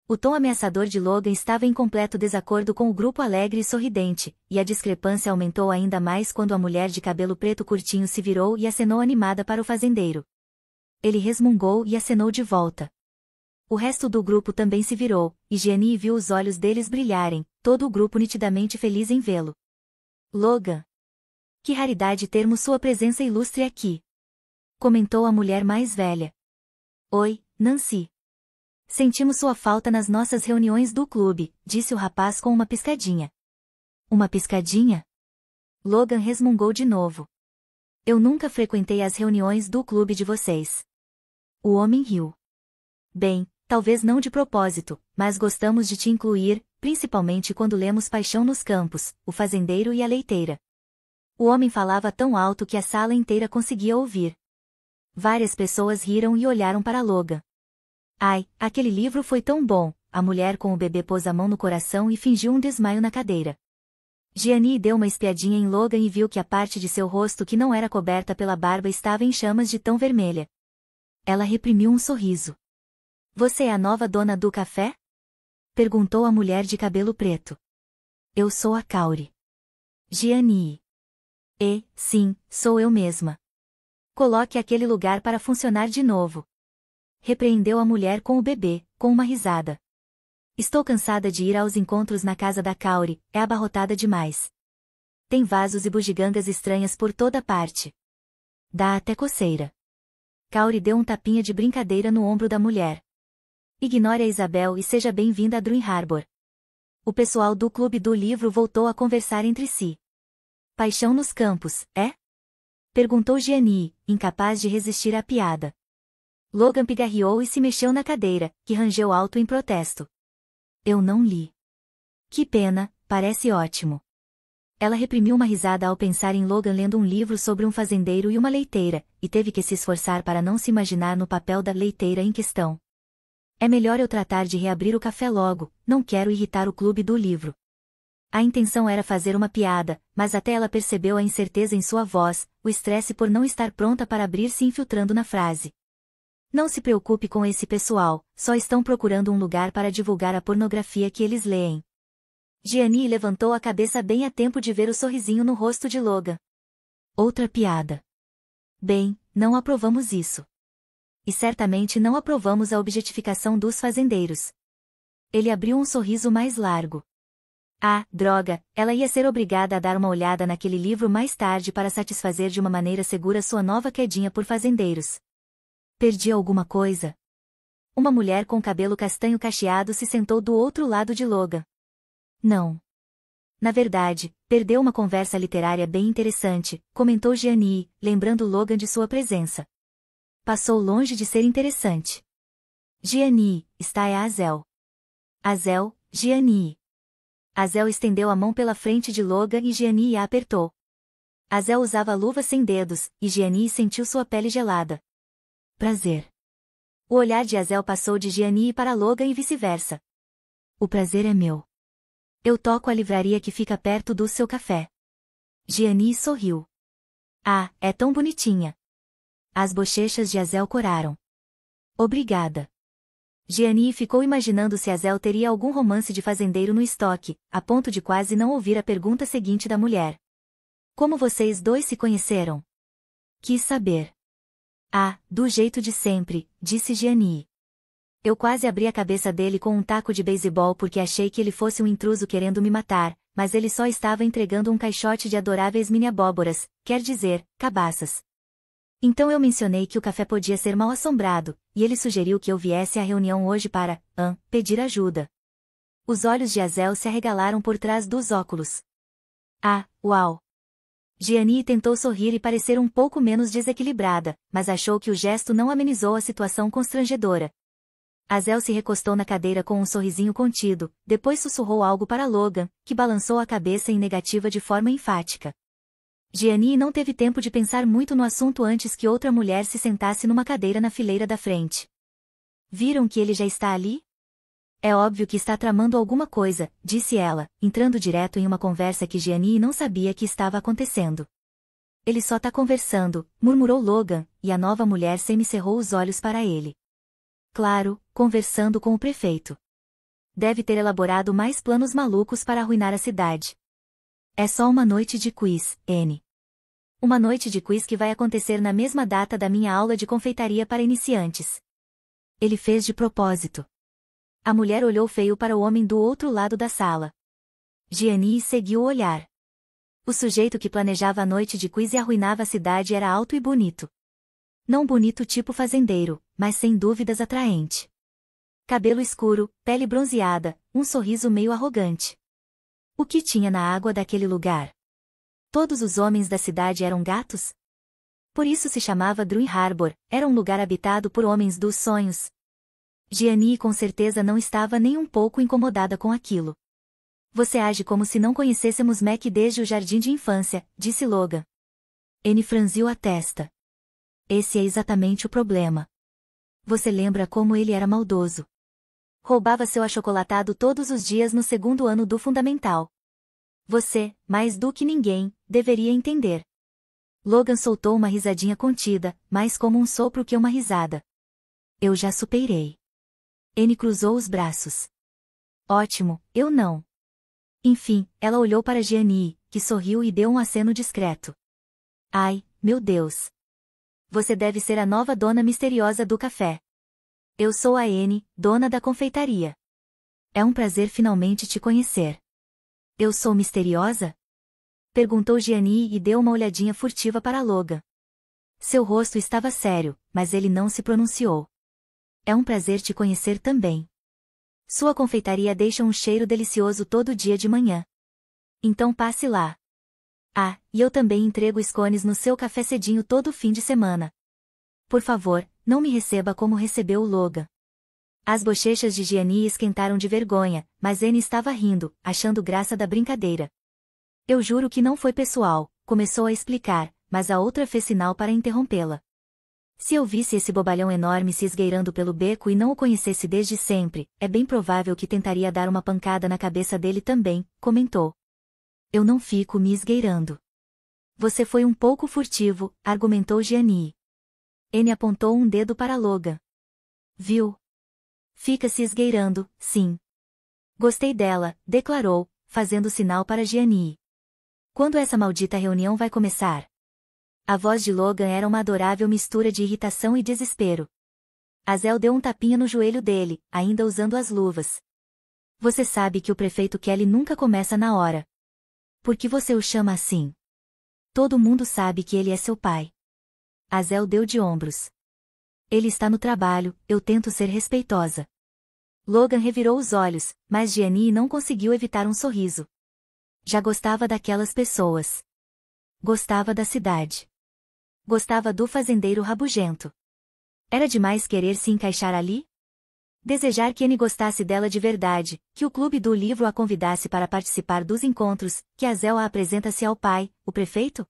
O tom ameaçador de Logan estava em completo desacordo com o grupo alegre e sorridente, e a discrepância aumentou ainda mais quando a mulher de cabelo preto curtinho se virou e acenou animada para o fazendeiro. Ele resmungou e acenou de volta. O resto do grupo também se virou, e Gianni viu os olhos deles brilharem, todo o grupo nitidamente feliz em vê-lo. Logan. Que raridade termos sua presença ilustre aqui. Comentou a mulher mais velha. Oi, Nancy. Sentimos sua falta nas nossas reuniões do clube, disse o rapaz com uma piscadinha. Uma piscadinha? Logan resmungou de novo. Eu nunca frequentei as reuniões do clube de vocês. O homem riu. Bem, talvez não de propósito, mas gostamos de te incluir, principalmente quando lemos Paixão nos Campos, O Fazendeiro e a Leiteira. O homem falava tão alto que a sala inteira conseguia ouvir. Várias pessoas riram e olharam para Logan. Ai, aquele livro foi tão bom, a mulher com o bebê pôs a mão no coração e fingiu um desmaio na cadeira. Gianni deu uma espiadinha em Logan e viu que a parte de seu rosto que não era coberta pela barba estava em chamas de tão vermelha. Ela reprimiu um sorriso. Você é a nova dona do café? Perguntou a mulher de cabelo preto. Eu sou a Kauri. Gianni. Sim, sou eu mesma. Coloque aquele lugar para funcionar de novo. Repreendeu a mulher com o bebê, com uma risada. Estou cansada de ir aos encontros na casa da Kauri, é abarrotada demais. Tem vasos e bugigangas estranhas por toda parte. Dá até coceira. Kauri deu um tapinha de brincadeira no ombro da mulher. Ignore a Isabel e seja bem-vinda a Dream Harbor. O pessoal do clube do livro voltou a conversar entre si. Paixão nos Campos, é? Perguntou Gianni, incapaz de resistir à piada. Logan pigarreou e se mexeu na cadeira, que rangeu alto em protesto. Eu não li. Que pena, parece ótimo. Ela reprimiu uma risada ao pensar em Logan lendo um livro sobre um fazendeiro e uma leiteira, e teve que se esforçar para não se imaginar no papel da leiteira em questão. É melhor eu tratar de reabrir o café logo, não quero irritar o clube do livro. A intenção era fazer uma piada, mas até ela percebeu a incerteza em sua voz, o estresse por não estar pronta para abrir se infiltrando na frase. Não se preocupe com esse pessoal, só estão procurando um lugar para divulgar a pornografia que eles leem. Gianni levantou a cabeça bem a tempo de ver o sorrisinho no rosto de Logan. Outra piada. Bem, não aprovamos isso. E certamente não aprovamos a objetificação dos fazendeiros. Ele abriu um sorriso mais largo. Ah, droga, ela ia ser obrigada a dar uma olhada naquele livro mais tarde para satisfazer de uma maneira segura sua nova quedinha por fazendeiros. Perdi alguma coisa? Uma mulher com cabelo castanho cacheado se sentou do outro lado de Logan. Não. Na verdade, perdeu uma conversa literária bem interessante, comentou Gianni, lembrando Logan de sua presença. Passou longe de ser interessante. Gianni, está é a Azel. Azel, Gianni. Azel estendeu a mão pela frente de Logan e Gianni a apertou. Azel usava luvas sem dedos, e Gianni sentiu sua pele gelada. Prazer. O olhar de Azel passou de Gianni para Logan e vice-versa. O prazer é meu. Eu toco a livraria que fica perto do seu café. Gianni sorriu. Ah, é tão bonitinha. As bochechas de Azel coraram. Obrigada. Gianni ficou imaginando se Azel teria algum romance de fazendeiro no estoque, a ponto de quase não ouvir a pergunta seguinte da mulher. Como vocês dois se conheceram? Quis saber. Ah, do jeito de sempre, disse Gianni. Eu quase abri a cabeça dele com um taco de beisebol porque achei que ele fosse um intruso querendo me matar, mas ele só estava entregando um caixote de adoráveis mini-abóboras, quer dizer, cabaças. Então eu mencionei que o café podia ser mal assombrado, e ele sugeriu que eu viesse à reunião hoje para, pedir ajuda. Os olhos de Azel se arregalaram por trás dos óculos. Ah, uau! Gianni tentou sorrir e parecer um pouco menos desequilibrada, mas achou que o gesto não amenizou a situação constrangedora. Azel se recostou na cadeira com um sorrisinho contido, depois sussurrou algo para Logan, que balançou a cabeça em negativa de forma enfática. Gianni não teve tempo de pensar muito no assunto antes que outra mulher se sentasse numa cadeira na fileira da frente. Viram que ele já está ali? É óbvio que está tramando alguma coisa, disse ela, entrando direto em uma conversa que Gianni não sabia que estava acontecendo. Ele só tá conversando, murmurou Logan, e a nova mulher semicerrou os olhos para ele. Claro, conversando com o prefeito. Deve ter elaborado mais planos malucos para arruinar a cidade. É só uma noite de quiz, N. Uma noite de quiz que vai acontecer na mesma data da minha aula de confeitaria para iniciantes. Ele fez de propósito. A mulher olhou feio para o homem do outro lado da sala. Gianni seguiu o olhar. O sujeito que planejava a noite de quiz e arruinava a cidade era alto e bonito. Não bonito tipo fazendeiro, mas sem dúvidas atraente. Cabelo escuro, pele bronzeada, um sorriso meio arrogante. O que tinha na água daquele lugar? Todos os homens da cidade eram gatos? Por isso se chamava Dream Harbor, era um lugar habitado por homens dos sonhos. Gianni com certeza não estava nem um pouco incomodada com aquilo. Você age como se não conhecêssemos Mac desde o jardim de infância, disse Logan. Anne franziu a testa. Esse é exatamente o problema. Você lembra como ele era maldoso. Roubava seu achocolatado todos os dias no segundo ano do fundamental. Você, mais do que ninguém, deveria entender. Logan soltou uma risadinha contida, mais como um sopro que uma risada. Eu já superei. Anne cruzou os braços. Ótimo, eu não. Enfim, ela olhou para Gianni, que sorriu e deu um aceno discreto. Ai, meu Deus. Você deve ser a nova dona misteriosa do café. Eu sou a Anne, dona da confeitaria. É um prazer finalmente te conhecer. Eu sou misteriosa? Perguntou Gianni e deu uma olhadinha furtiva para Logan. Seu rosto estava sério, mas ele não se pronunciou. É um prazer te conhecer também. Sua confeitaria deixa um cheiro delicioso todo dia de manhã. Então passe lá. Ah, e eu também entrego scones no seu café cedinho todo fim de semana. Por favor, não me receba como recebeu o Logan. As bochechas de Gianni esquentaram de vergonha, mas Anne estava rindo, achando graça da brincadeira. Eu juro que não foi pessoal, começou a explicar, mas a outra fez sinal para interrompê-la. Se eu visse esse bobalhão enorme se esgueirando pelo beco e não o conhecesse desde sempre, é bem provável que tentaria dar uma pancada na cabeça dele também, comentou. Eu não fico me esgueirando. Você foi um pouco furtivo, argumentou Gianni. Anne apontou um dedo para Logan. Viu? Fica se esgueirando, sim. Gostei dela, declarou, fazendo sinal para Gianni. Quando essa maldita reunião vai começar? A voz de Logan era uma adorável mistura de irritação e desespero. Azel deu um tapinha no joelho dele, ainda usando as luvas. Você sabe que o prefeito Kelly nunca começa na hora. Por que você o chama assim? Todo mundo sabe que ele é seu pai. Azel deu de ombros. Ele está no trabalho, eu tento ser respeitosa. Logan revirou os olhos, mas Gianni não conseguiu evitar um sorriso. Já gostava daquelas pessoas. Gostava da cidade. Gostava do fazendeiro rabugento. Era demais querer se encaixar ali? Desejar que Anne gostasse dela de verdade, que o clube do livro a convidasse para participar dos encontros, que Azel a apresenta-se ao pai, o prefeito?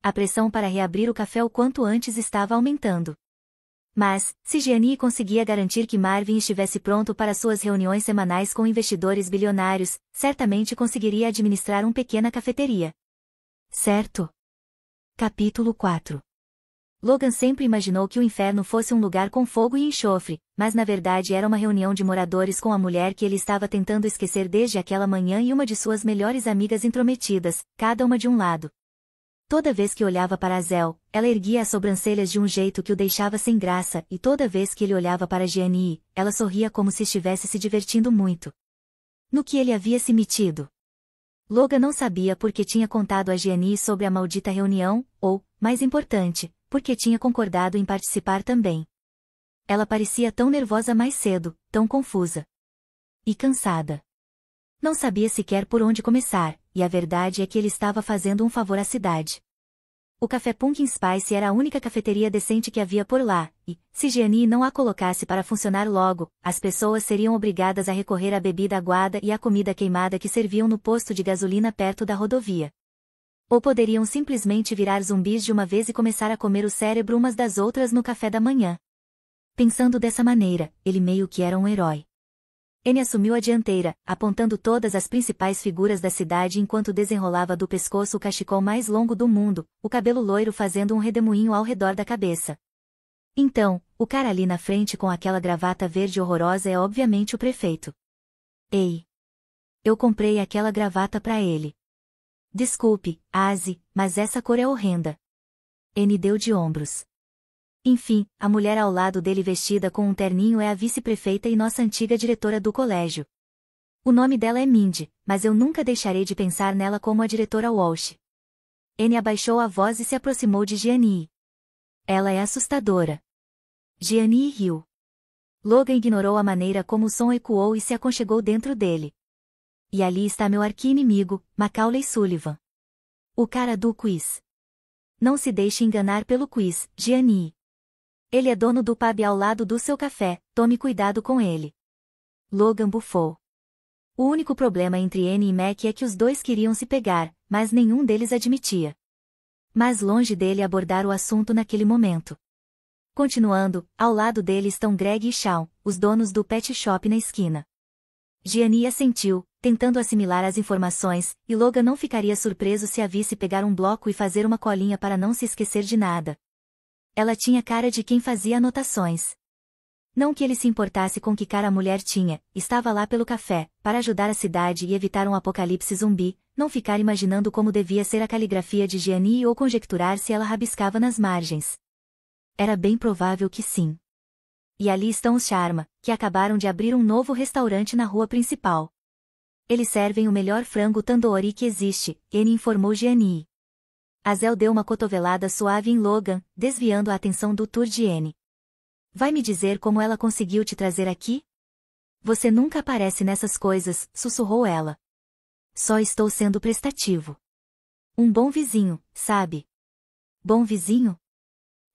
A pressão para reabrir o café o quanto antes estava aumentando. Mas, se Gianni conseguia garantir que Marvin estivesse pronto para suas reuniões semanais com investidores bilionários, certamente conseguiria administrar uma pequena cafeteria. Certo? Capítulo 4. Logan sempre imaginou que o inferno fosse um lugar com fogo e enxofre, mas na verdade era uma reunião de moradores com a mulher que ele estava tentando esquecer desde aquela manhã e uma de suas melhores amigas intrometidas, cada uma de um lado. Toda vez que olhava para Azel, ela erguia as sobrancelhas de um jeito que o deixava sem graça e toda vez que ele olhava para Gianni, ela sorria como se estivesse se divertindo muito. No que ele havia se metido? Logan não sabia por que tinha contado a Gianni sobre a maldita reunião, ou, mais importante, porque tinha concordado em participar também. Ela parecia tão nervosa mais cedo, tão confusa. E cansada. Não sabia sequer por onde começar, e a verdade é que ele estava fazendo um favor à cidade. O Café Pumpkin Spice era a única cafeteria decente que havia por lá, e, se Gianni não a colocasse para funcionar logo, as pessoas seriam obrigadas a recorrer à bebida aguada e à comida queimada que serviam no posto de gasolina perto da rodovia. Ou poderiam simplesmente virar zumbis de uma vez e começar a comer o cérebro umas das outras no café da manhã. Pensando dessa maneira, ele meio que era um herói. Anne assumiu a dianteira, apontando todas as principais figuras da cidade enquanto desenrolava do pescoço o cachecol mais longo do mundo, o cabelo loiro fazendo um redemoinho ao redor da cabeça. Então, o cara ali na frente com aquela gravata verde horrorosa é obviamente o prefeito. Ei! Eu comprei aquela gravata pra ele. Desculpe, Aze, mas essa cor é horrenda. Anne deu de ombros. Enfim, a mulher ao lado dele vestida com um terninho é a vice-prefeita e nossa antiga diretora do colégio. O nome dela é Mindy, mas eu nunca deixarei de pensar nela como a diretora Walsh. Anne abaixou a voz e se aproximou de Gianni. Ela é assustadora. Gianni riu. Logan ignorou a maneira como o som ecoou e se aconchegou dentro dele. E ali está meu arqui-inimigo, Macaulay Sullivan. O cara do quiz. Não se deixe enganar pelo quiz, Gianni. Ele é dono do pub ao lado do seu café, tome cuidado com ele. Logan bufou. O único problema entre Anne e Mac é que os dois queriam se pegar, mas nenhum deles admitia. Mas longe dele abordar o assunto naquele momento. Continuando, ao lado dele estão Greg e Shawn, os donos do pet shop na esquina. Gianni assentiu, tentando assimilar as informações, e Logan não ficaria surpreso se a visse pegar um bloco e fazer uma colinha para não se esquecer de nada. Ela tinha cara de quem fazia anotações. Não que ele se importasse com que cara a mulher tinha, estava lá pelo café, para ajudar a cidade e evitar um apocalipse zumbi, não ficar imaginando como devia ser a caligrafia de Gianni ou conjecturar se ela rabiscava nas margens. Era bem provável que sim. E ali estão os Sharma, que acabaram de abrir um novo restaurante na rua principal. Eles servem o melhor frango tandoori que existe, Anne informou Gianni. Azel deu uma cotovelada suave em Logan, desviando a atenção do tour de Anne. Vai me dizer como ela conseguiu te trazer aqui? Você nunca aparece nessas coisas, sussurrou ela. Só estou sendo prestativo. Um bom vizinho, sabe? Bom vizinho?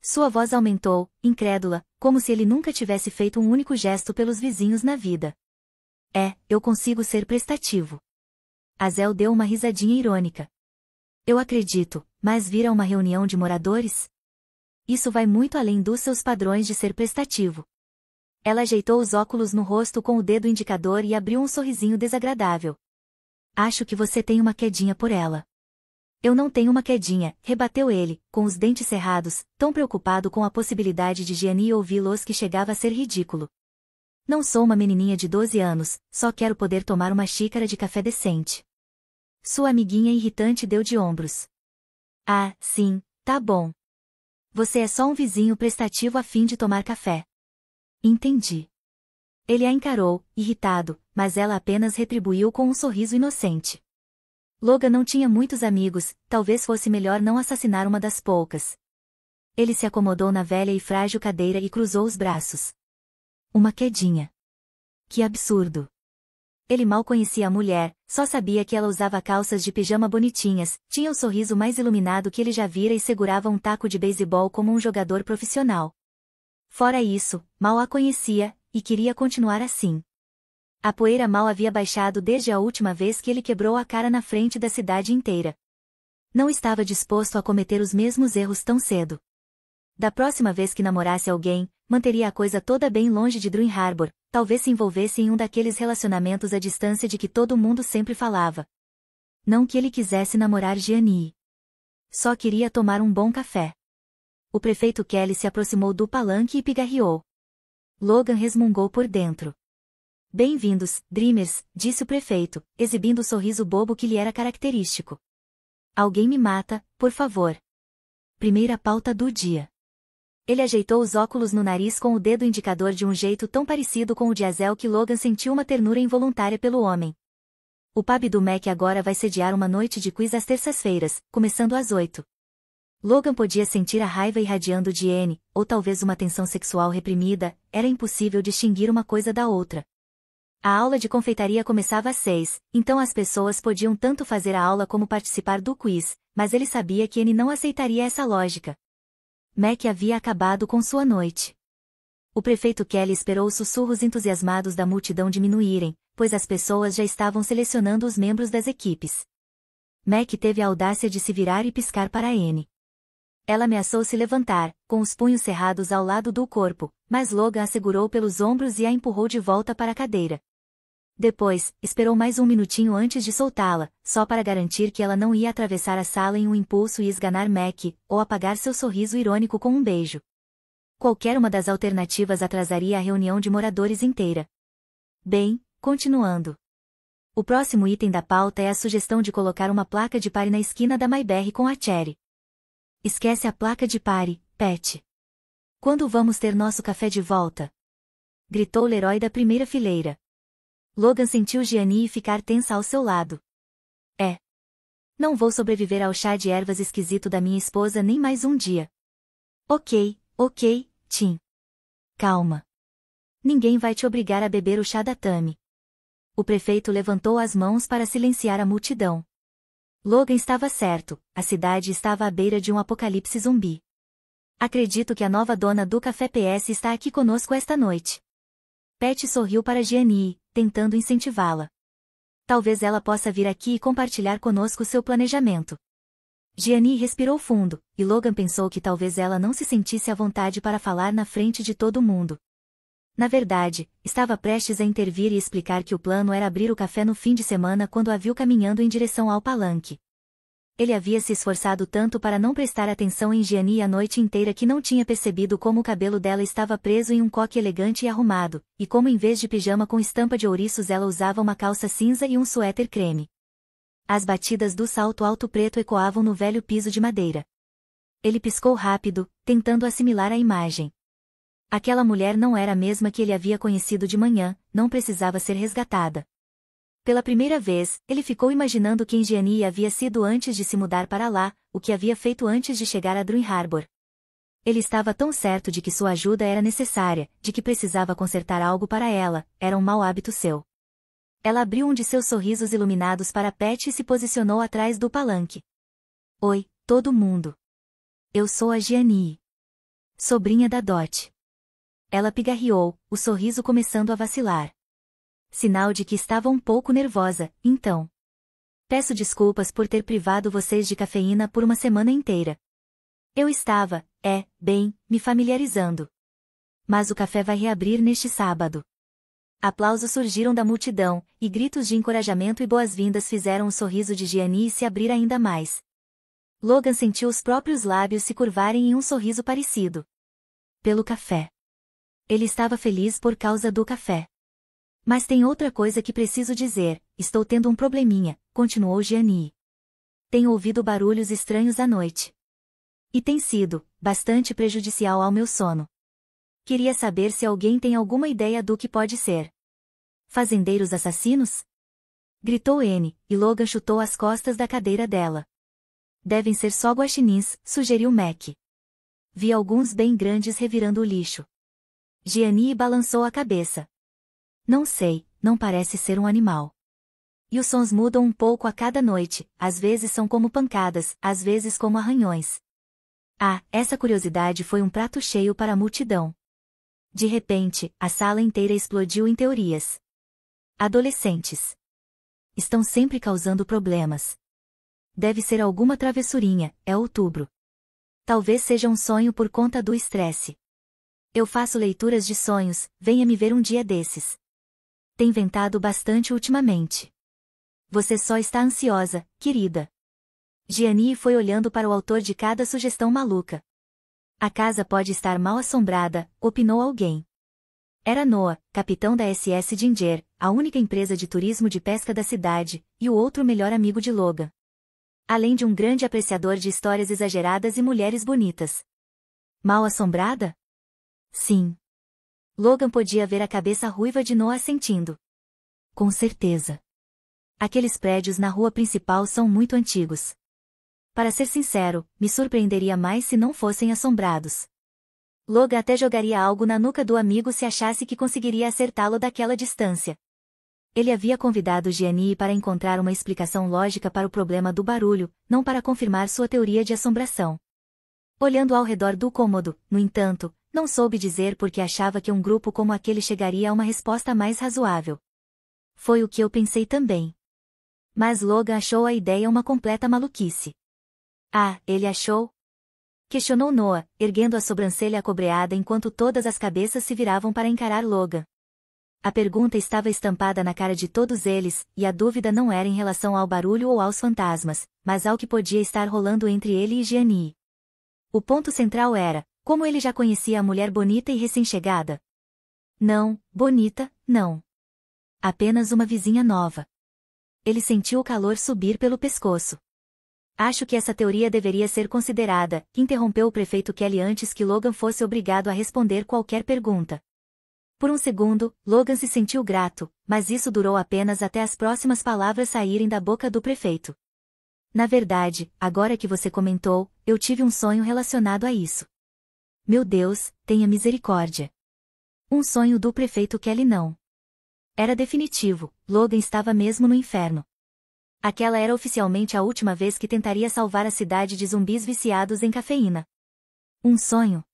Sua voz aumentou, incrédula, como se ele nunca tivesse feito um único gesto pelos vizinhos na vida. Eu consigo ser prestativo. Azel deu uma risadinha irônica. Eu acredito, mas vir a uma reunião de moradores? Isso vai muito além dos seus padrões de ser prestativo. Ela ajeitou os óculos no rosto com o dedo indicador e abriu um sorrisinho desagradável. Acho que você tem uma quedinha por ela. Eu não tenho uma quedinha, rebateu ele, com os dentes cerrados, tão preocupado com a possibilidade de Gianni ouvi-los que chegava a ser ridículo. Não sou uma menininha de 12 anos, só quero poder tomar uma xícara de café decente. Sua amiguinha irritante deu de ombros. Ah, sim, tá bom. Você é só um vizinho prestativo a fim de tomar café. Entendi. Ele a encarou, irritado, mas ela apenas retribuiu com um sorriso inocente. Logan não tinha muitos amigos, talvez fosse melhor não assassinar uma das poucas. Ele se acomodou na velha e frágil cadeira e cruzou os braços. Uma quedinha. Que absurdo. Ele mal conhecia a mulher, só sabia que ela usava calças de pijama bonitinhas, tinha o sorriso mais iluminado que ele já vira e segurava um taco de beisebol como um jogador profissional. Fora isso, mal a conhecia, e queria continuar assim. A poeira mal havia baixado desde a última vez que ele quebrou a cara na frente da cidade inteira. Não estava disposto a cometer os mesmos erros tão cedo. Da próxima vez que namorasse alguém, manteria a coisa toda bem longe de Dream Harbor, talvez se envolvesse em um daqueles relacionamentos à distância de que todo mundo sempre falava. Não que ele quisesse namorar Gianni. Só queria tomar um bom café. O prefeito Kelly se aproximou do palanque e pigarreou. Logan resmungou por dentro. Bem-vindos, Dreamers, disse o prefeito, exibindo o sorriso bobo que lhe era característico. Alguém me mata, por favor. Primeira pauta do dia. Ele ajeitou os óculos no nariz com o dedo indicador de um jeito tão parecido com o de Azel que Logan sentiu uma ternura involuntária pelo homem. O pub do Mac agora vai sediar uma noite de quiz às terças-feiras, começando às 8. Logan podia sentir a raiva irradiando de Anne, ou talvez uma tensão sexual reprimida, era impossível distinguir uma coisa da outra. A aula de confeitaria começava às 6, então as pessoas podiam tanto fazer a aula como participar do quiz, mas ele sabia que Anne não aceitaria essa lógica. Mac havia acabado com sua noite. O prefeito Kelly esperou os sussurros entusiasmados da multidão diminuírem, pois as pessoas já estavam selecionando os membros das equipes. Mac teve a audácia de se virar e piscar para Anne. Ela ameaçou se levantar, com os punhos cerrados ao lado do corpo, mas Logan a segurou pelos ombros e a empurrou de volta para a cadeira. Depois, esperou mais um minutinho antes de soltá-la, só para garantir que ela não ia atravessar a sala em um impulso e esganar Mac, ou apagar seu sorriso irônico com um beijo. Qualquer uma das alternativas atrasaria a reunião de moradores inteira. Bem, continuando. O próximo item da pauta é a sugestão de colocar uma placa de pare na esquina da Mayberry com a Cherry. Esquece a placa de pare, Pat. Quando vamos ter nosso café de volta? Gritou Leroy da primeira fileira. Logan sentiu Gianni ficar tensa ao seu lado. É. Não vou sobreviver ao chá de ervas esquisito da minha esposa nem mais um dia. Ok, Tim. Calma. Ninguém vai te obrigar a beber o chá da Tammy. O prefeito levantou as mãos para silenciar a multidão. Logan estava certo, a cidade estava à beira de um apocalipse zumbi. Acredito que a nova dona do Café PS está aqui conosco esta noite. Pat sorriu para Gianni, tentando incentivá-la. Talvez ela possa vir aqui e compartilhar conosco seu planejamento. Gianni respirou fundo, e Logan pensou que talvez ela não se sentisse à vontade para falar na frente de todo mundo. Na verdade, estava prestes a intervir e explicar que o plano era abrir o café no fim de semana quando a viu caminhando em direção ao palanque. Ele havia se esforçado tanto para não prestar atenção em Gianni a noite inteira que não tinha percebido como o cabelo dela estava preso em um coque elegante e arrumado, e como em vez de pijama com estampa de ouriços ela usava uma calça cinza e um suéter creme. As batidas do salto alto preto ecoavam no velho piso de madeira. Ele piscou rápido, tentando assimilar a imagem. Aquela mulher não era a mesma que ele havia conhecido de manhã, não precisava ser resgatada. Pela primeira vez, ele ficou imaginando quem Gianni havia sido antes de se mudar para lá, o que havia feito antes de chegar a Dream Harbor. Ele estava tão certo de que sua ajuda era necessária, de que precisava consertar algo para ela, era um mau hábito seu. Ela abriu um de seus sorrisos iluminados para Pat e se posicionou atrás do palanque. Oi, todo mundo. Eu sou a Gianni. Sobrinha da Dot. Ela pigarreou, o sorriso começando a vacilar. Sinal de que estava um pouco nervosa, então. Peço desculpas por ter privado vocês de cafeína por uma semana inteira. Eu estava, bem, me familiarizando. Mas o café vai reabrir neste sábado. Aplausos surgiram da multidão, e gritos de encorajamento e boas-vindas fizeram o sorriso de Gianni se abrir ainda mais. Logan sentiu os próprios lábios se curvarem em um sorriso parecido. Pelo café. Ele estava feliz por causa do café. Mas tem outra coisa que preciso dizer, estou tendo um probleminha, continuou Gianni. Tenho ouvido barulhos estranhos à noite. E tem sido, bastante prejudicial ao meu sono. Queria saber se alguém tem alguma ideia do que pode ser. Fazendeiros assassinos? Gritou Anne, e Logan chutou as costas da cadeira dela. Devem ser só guaxinins, sugeriu Mac. Vi alguns bem grandes revirando o lixo. Gianni balançou a cabeça. Não sei, não parece ser um animal. E os sons mudam um pouco a cada noite, às vezes são como pancadas, às vezes como arranhões. Ah, essa curiosidade foi um prato cheio para a multidão. De repente, a sala inteira explodiu em teorias. Adolescentes. Estão sempre causando problemas. Deve ser alguma travessurinha, é outubro. Talvez seja um sonho por conta do estresse. Eu faço leituras de sonhos, venha me ver um dia desses. Tem ventado bastante ultimamente. Você só está ansiosa, querida. Gianni foi olhando para o autor de cada sugestão maluca. A casa pode estar mal assombrada, opinou alguém. Era Noah, capitão da SS Ginger, a única empresa de turismo de pesca da cidade, e o outro melhor amigo de Logan. Além de um grande apreciador de histórias exageradas e mulheres bonitas. Mal assombrada? Sim. Logan podia ver a cabeça ruiva de Noah assentindo. Com certeza. Aqueles prédios na rua principal são muito antigos. Para ser sincero, me surpreenderia mais se não fossem assombrados. Logan até jogaria algo na nuca do amigo se achasse que conseguiria acertá-lo daquela distância. Ele havia convidado Gianni para encontrar uma explicação lógica para o problema do barulho, não para confirmar sua teoria de assombração. Olhando ao redor do cômodo, no entanto, não soube dizer por que achava que um grupo como aquele chegaria a uma resposta mais razoável. Foi o que eu pensei também. Mas Logan achou a ideia uma completa maluquice. Ah, ele achou? Questionou Noah, erguendo a sobrancelha acobreada enquanto todas as cabeças se viravam para encarar Logan. A pergunta estava estampada na cara de todos eles, e a dúvida não era em relação ao barulho ou aos fantasmas, mas ao que podia estar rolando entre ele e Gianni. O ponto central era, como ele já conhecia a mulher bonita e recém-chegada? Não, bonita, não. Apenas uma vizinha nova. Ele sentiu o calor subir pelo pescoço. Acho que essa teoria deveria ser considerada, interrompeu o prefeito Kelly antes que Logan fosse obrigado a responder qualquer pergunta. Por um segundo, Logan se sentiu grato, mas isso durou apenas até as próximas palavras saírem da boca do prefeito. Na verdade, agora que você comentou, eu tive um sonho relacionado a isso. Meu Deus, tenha misericórdia. Um sonho do prefeito Kelly não. Era definitivo, Logan estava mesmo no inferno. Aquela era oficialmente a última vez que tentaria salvar a cidade de zumbis viciados em cafeína. Um sonho?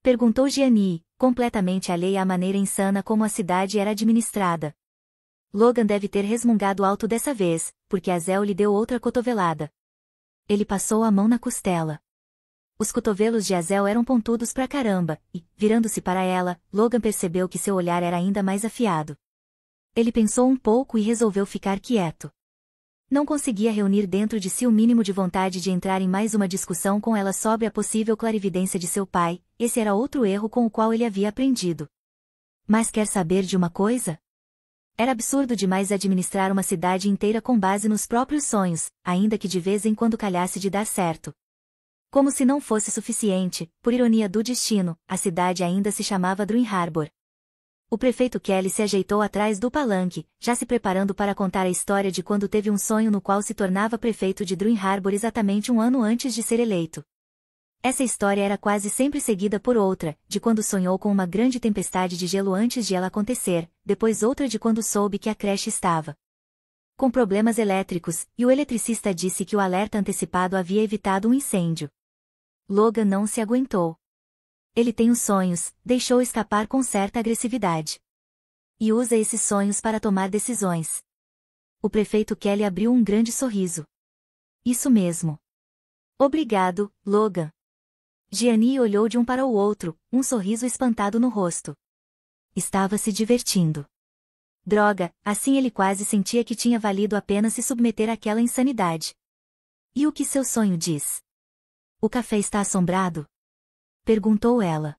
Perguntou Gianni, completamente alheia à maneira insana como a cidade era administrada. Logan deve ter resmungado alto dessa vez, porque Azel lhe deu outra cotovelada. Ele passou a mão na costela. Os cotovelos de Azel eram pontudos pra caramba, e, virando-se para ela, Logan percebeu que seu olhar era ainda mais afiado. Ele pensou um pouco e resolveu ficar quieto. Não conseguia reunir dentro de si o mínimo de vontade de entrar em mais uma discussão com ela sobre a possível clarividência de seu pai, esse era outro erro com o qual ele havia aprendido. Mas quer saber de uma coisa? Era absurdo demais administrar uma cidade inteira com base nos próprios sonhos, ainda que de vez em quando calhasse de dar certo. Como se não fosse suficiente, por ironia do destino, a cidade ainda se chamava Dream Harbor. O prefeito Kelly se ajeitou atrás do palanque, já se preparando para contar a história de quando teve um sonho no qual se tornava prefeito de Dream Harbor exatamente um ano antes de ser eleito. Essa história era quase sempre seguida por outra, de quando sonhou com uma grande tempestade de gelo antes de ela acontecer, depois outra de quando soube que a creche estava com problemas elétricos, e o eletricista disse que o alerta antecipado havia evitado um incêndio. Logan não se aguentou. Ele tem os sonhos, deixou escapar com certa agressividade. E usa esses sonhos para tomar decisões. O prefeito Kelly abriu um grande sorriso. Isso mesmo. Obrigado, Logan. Gianni olhou de um para o outro, um sorriso espantado no rosto. Estava se divertindo. Droga, assim ele quase sentia que tinha valido a pena se submeter àquela insanidade. E o que seu sonho diz? O café está assombrado? Perguntou ela.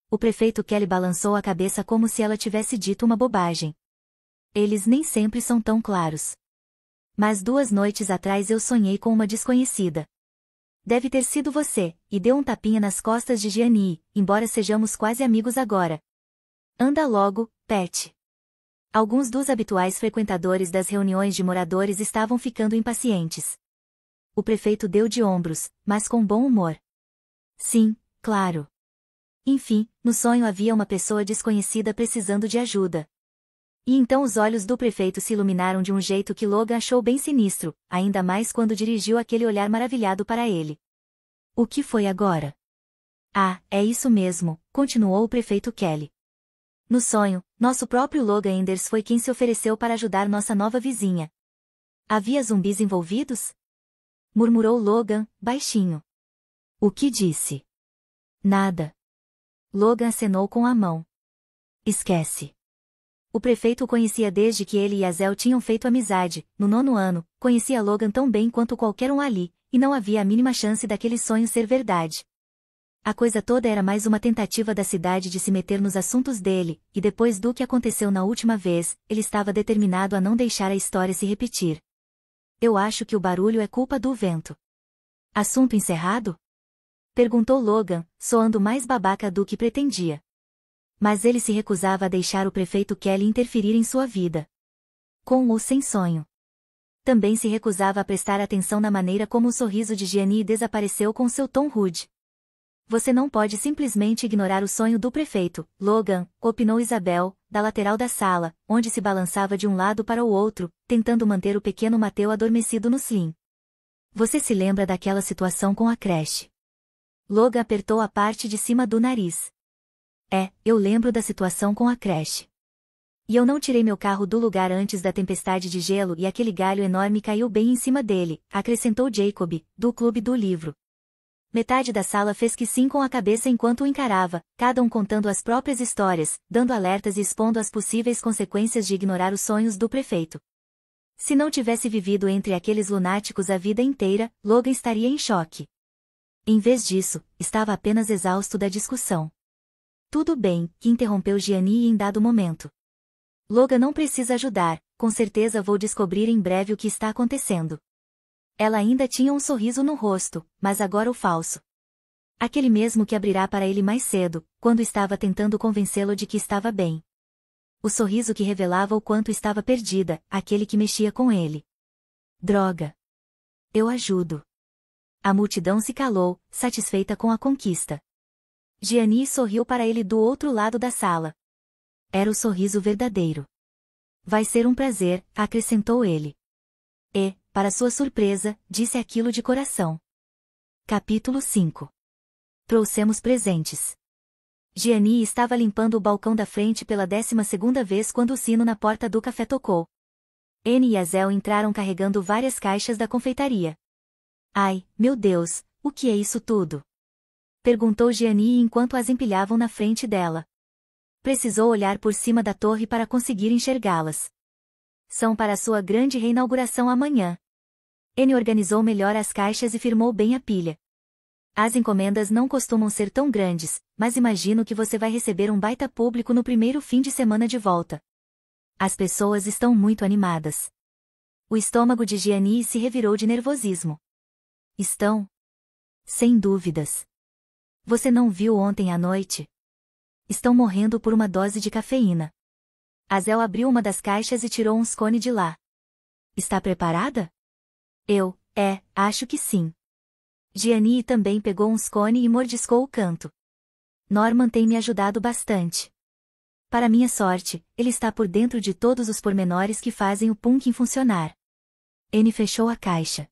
O prefeito Kelly balançou a cabeça como se ela tivesse dito uma bobagem. Eles nem sempre são tão claros. Mas 2 noites atrás eu sonhei com uma desconhecida. Deve ter sido você, e deu um tapinha nas costas de Gianni, embora sejamos quase amigos agora. Anda logo, Pet. Alguns dos habituais frequentadores das reuniões de moradores estavam ficando impacientes. O prefeito deu de ombros, mas com bom humor. Sim, claro. Enfim, no sonho havia uma pessoa desconhecida precisando de ajuda. E então os olhos do prefeito se iluminaram de um jeito que Logan achou bem sinistro, ainda mais quando dirigiu aquele olhar maravilhado para ele. O que foi agora? Ah, é isso mesmo, continuou o prefeito Kelly. No sonho, nosso próprio Logan Enders foi quem se ofereceu para ajudar nossa nova vizinha. Havia zumbis envolvidos? Murmurou Logan, baixinho. O que disse? Nada. Logan acenou com a mão. Esquece. O prefeito o conhecia desde que ele e Azel tinham feito amizade, no 9º ano, conhecia Logan tão bem quanto qualquer um ali, e não havia a mínima chance daquele sonho ser verdade. A coisa toda era mais uma tentativa da cidade de se meter nos assuntos dele, e depois do que aconteceu na última vez, ele estava determinado a não deixar a história se repetir. Eu acho que o barulho é culpa do vento. Assunto encerrado? Perguntou Logan, soando mais babaca do que pretendia. Mas ele se recusava a deixar o prefeito Kelly interferir em sua vida. Com ou sem sonho. Também se recusava a prestar atenção na maneira como o sorriso de Gianni desapareceu com seu tom rude. Você não pode simplesmente ignorar o sonho do prefeito, Logan, opinou Isabel, da lateral da sala, onde se balançava de um lado para o outro, tentando manter o pequeno Mateu adormecido no slim. Você se lembra daquela situação com a creche? Logan apertou a parte de cima do nariz. Eu lembro da situação com a creche. E eu não tirei meu carro do lugar antes da tempestade de gelo e aquele galho enorme caiu bem em cima dele, acrescentou Jacob, do clube do livro. Metade da sala fez que sim com a cabeça enquanto o encarava, cada um contando as próprias histórias, dando alertas e expondo as possíveis consequências de ignorar os sonhos do prefeito. Se não tivesse vivido entre aqueles lunáticos a vida inteira, Logan estaria em choque. Em vez disso, estava apenas exausto da discussão. Tudo bem, interrompeu Gianni em dado momento. Logan não precisa ajudar, com certeza vou descobrir em breve o que está acontecendo. Ela ainda tinha um sorriso no rosto, mas agora o falso. Aquele mesmo que abrirá para ele mais cedo, quando estava tentando convencê-lo de que estava bem. O sorriso que revelava o quanto estava perdida, aquele que mexia com ele. Droga! Eu ajudo. A multidão se calou, satisfeita com a conquista. Gianni sorriu para ele do outro lado da sala. Era o sorriso verdadeiro. Vai ser um prazer, acrescentou ele. E, para sua surpresa, disse aquilo de coração. Capítulo 5. Trouxemos presentes. Gianni estava limpando o balcão da frente pela 12ª vez quando o sino na porta do café tocou. Anne e Azel entraram carregando várias caixas da confeitaria. Ai, meu Deus, o que é isso tudo? Perguntou Gianni enquanto as empilhavam na frente dela. Precisou olhar por cima da torre para conseguir enxergá-las. São para sua grande reinauguração amanhã. Anne organizou melhor as caixas e firmou bem a pilha. As encomendas não costumam ser tão grandes, mas imagino que você vai receber um baita público no primeiro fim de semana de volta. As pessoas estão muito animadas. O estômago de Gianni se revirou de nervosismo. Estão? Sem dúvidas. Você não viu ontem à noite? Estão morrendo por uma dose de cafeína. Azel abriu uma das caixas e tirou um scone de lá. Está preparada? Acho que sim. Gianni também pegou um scone e mordiscou o canto. Norman tem me ajudado bastante. Para minha sorte, ele está por dentro de todos os pormenores que fazem o pumpkin funcionar. Anne fechou a caixa.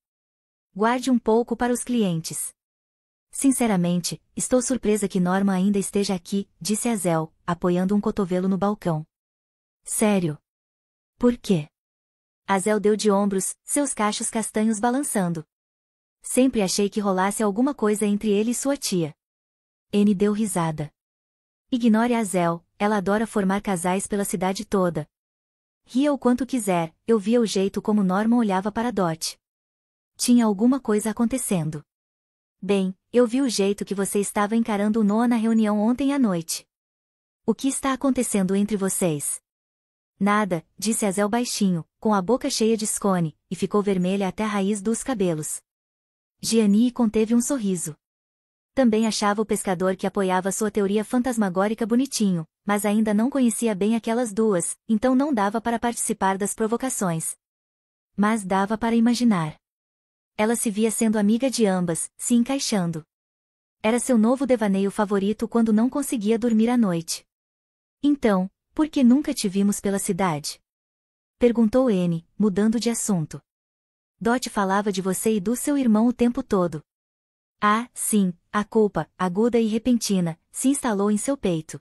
Guarde um pouco para os clientes. Sinceramente, estou surpresa que Norman ainda esteja aqui, disse Azel, apoiando um cotovelo no balcão. Sério? Por quê? Azel deu de ombros, seus cachos castanhos balançando. Sempre achei que rolasse alguma coisa entre ele e sua tia. Anne deu risada. Ignore a Azel, ela adora formar casais pela cidade toda. Ria o quanto quiser, eu via o jeito como Norman olhava para Dot. Tinha alguma coisa acontecendo. Bem, eu vi o jeito que você estava encarando o Noah na reunião ontem à noite. O que está acontecendo entre vocês? Nada, disse Azel baixinho, com a boca cheia de scone, e ficou vermelha até a raiz dos cabelos. Gianni conteve um sorriso. Também achava o pescador que apoiava sua teoria fantasmagórica bonitinho, mas ainda não conhecia bem aquelas duas, então não dava para participar das provocações. Mas dava para imaginar. Ela se via sendo amiga de ambas, se encaixando. Era seu novo devaneio favorito quando não conseguia dormir à noite. Então, por que nunca te vimos pela cidade? Perguntou Anne, mudando de assunto. Dot falava de você e do seu irmão o tempo todo. Ah, sim, a culpa, aguda e repentina, se instalou em seu peito.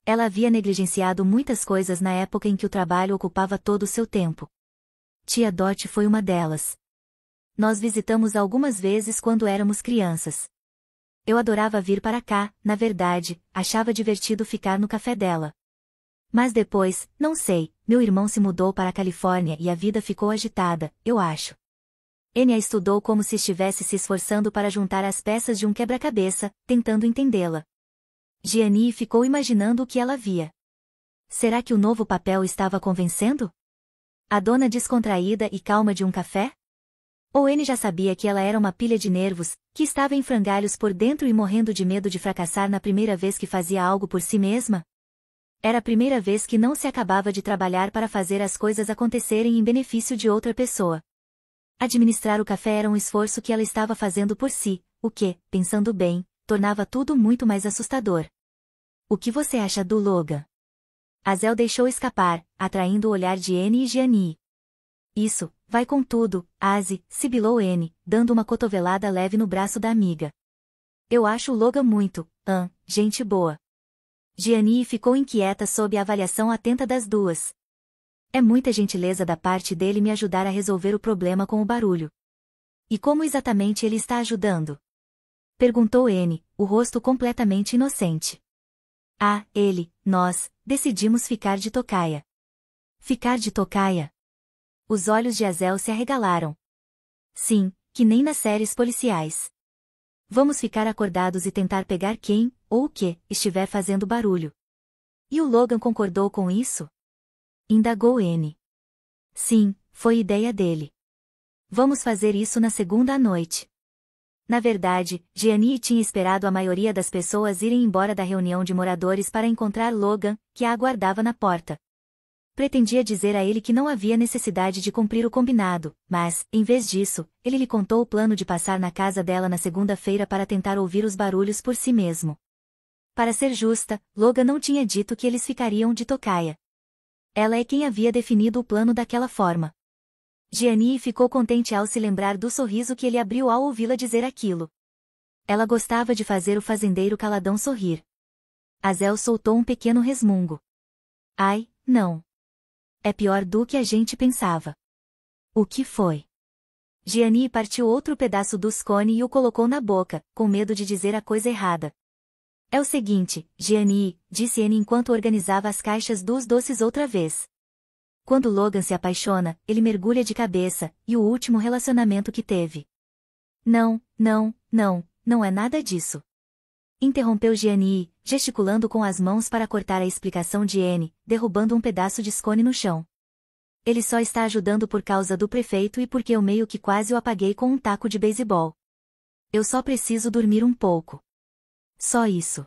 Ela havia negligenciado muitas coisas na época em que o trabalho ocupava todo o seu tempo. Tia Dot foi uma delas. Nós visitamos algumas vezes quando éramos crianças. Eu adorava vir para cá, na verdade, achava divertido ficar no café dela. Mas depois, não sei, meu irmão se mudou para a Califórnia e a vida ficou agitada, eu acho. Anne a estudou como se estivesse se esforçando para juntar as peças de um quebra-cabeça, tentando entendê-la. Gianni ficou imaginando o que ela via. Será que o novo papel estava convencendo? A dona descontraída e calma de um café? Ou Anne já sabia que ela era uma pilha de nervos, que estava em frangalhos por dentro e morrendo de medo de fracassar na primeira vez que fazia algo por si mesma? Era a primeira vez que não se acabava de trabalhar para fazer as coisas acontecerem em benefício de outra pessoa. Administrar o café era um esforço que ela estava fazendo por si, o que, pensando bem, tornava tudo muito mais assustador. O que você acha do Logan? Azel deixou escapar, atraindo o olhar de Anne e Gianni. Isso, vai com tudo, Aze, sibilou Anne, dando uma cotovelada leve no braço da amiga. Eu acho o Logan muito, gente boa. Gianni ficou inquieta sob a avaliação atenta das duas. É muita gentileza da parte dele me ajudar a resolver o problema com o barulho. E como exatamente ele está ajudando? Perguntou Anne, o rosto completamente inocente. Nós, decidimos ficar de tocaia. Ficar de tocaia? Os olhos de Azel se arregalaram. Sim, que nem nas séries policiais. Vamos ficar acordados e tentar pegar quem, ou o que, estiver fazendo barulho. E o Logan concordou com isso? Indagou Anne. Sim, foi ideia dele. Vamos fazer isso na segunda à noite. Na verdade, Gianni tinha esperado a maioria das pessoas irem embora da reunião de moradores para encontrar Logan, que a aguardava na porta. Pretendia dizer a ele que não havia necessidade de cumprir o combinado, mas, em vez disso, ele lhe contou o plano de passar na casa dela na segunda-feira para tentar ouvir os barulhos por si mesmo. Para ser justa, Logan não tinha dito que eles ficariam de tocaia. Ela é quem havia definido o plano daquela forma. Gianni ficou contente ao se lembrar do sorriso que ele abriu ao ouvi-la dizer aquilo. Ela gostava de fazer o fazendeiro caladão sorrir. Azel soltou um pequeno resmungo. Ai, não. É pior do que a gente pensava. O que foi? Gianni partiu outro pedaço do scone e o colocou na boca, com medo de dizer a coisa errada. É o seguinte, Gianni, disse Anne enquanto organizava as caixas dos doces outra vez. Quando Logan se apaixona, ele mergulha de cabeça, e o último relacionamento que teve. Não é nada disso. Interrompeu Gianni, gesticulando com as mãos para cortar a explicação de Anne, derrubando um pedaço de scone no chão. Ele só está ajudando por causa do prefeito e porque eu meio que quase o apaguei com um taco de beisebol. Eu só preciso dormir um pouco. Só isso.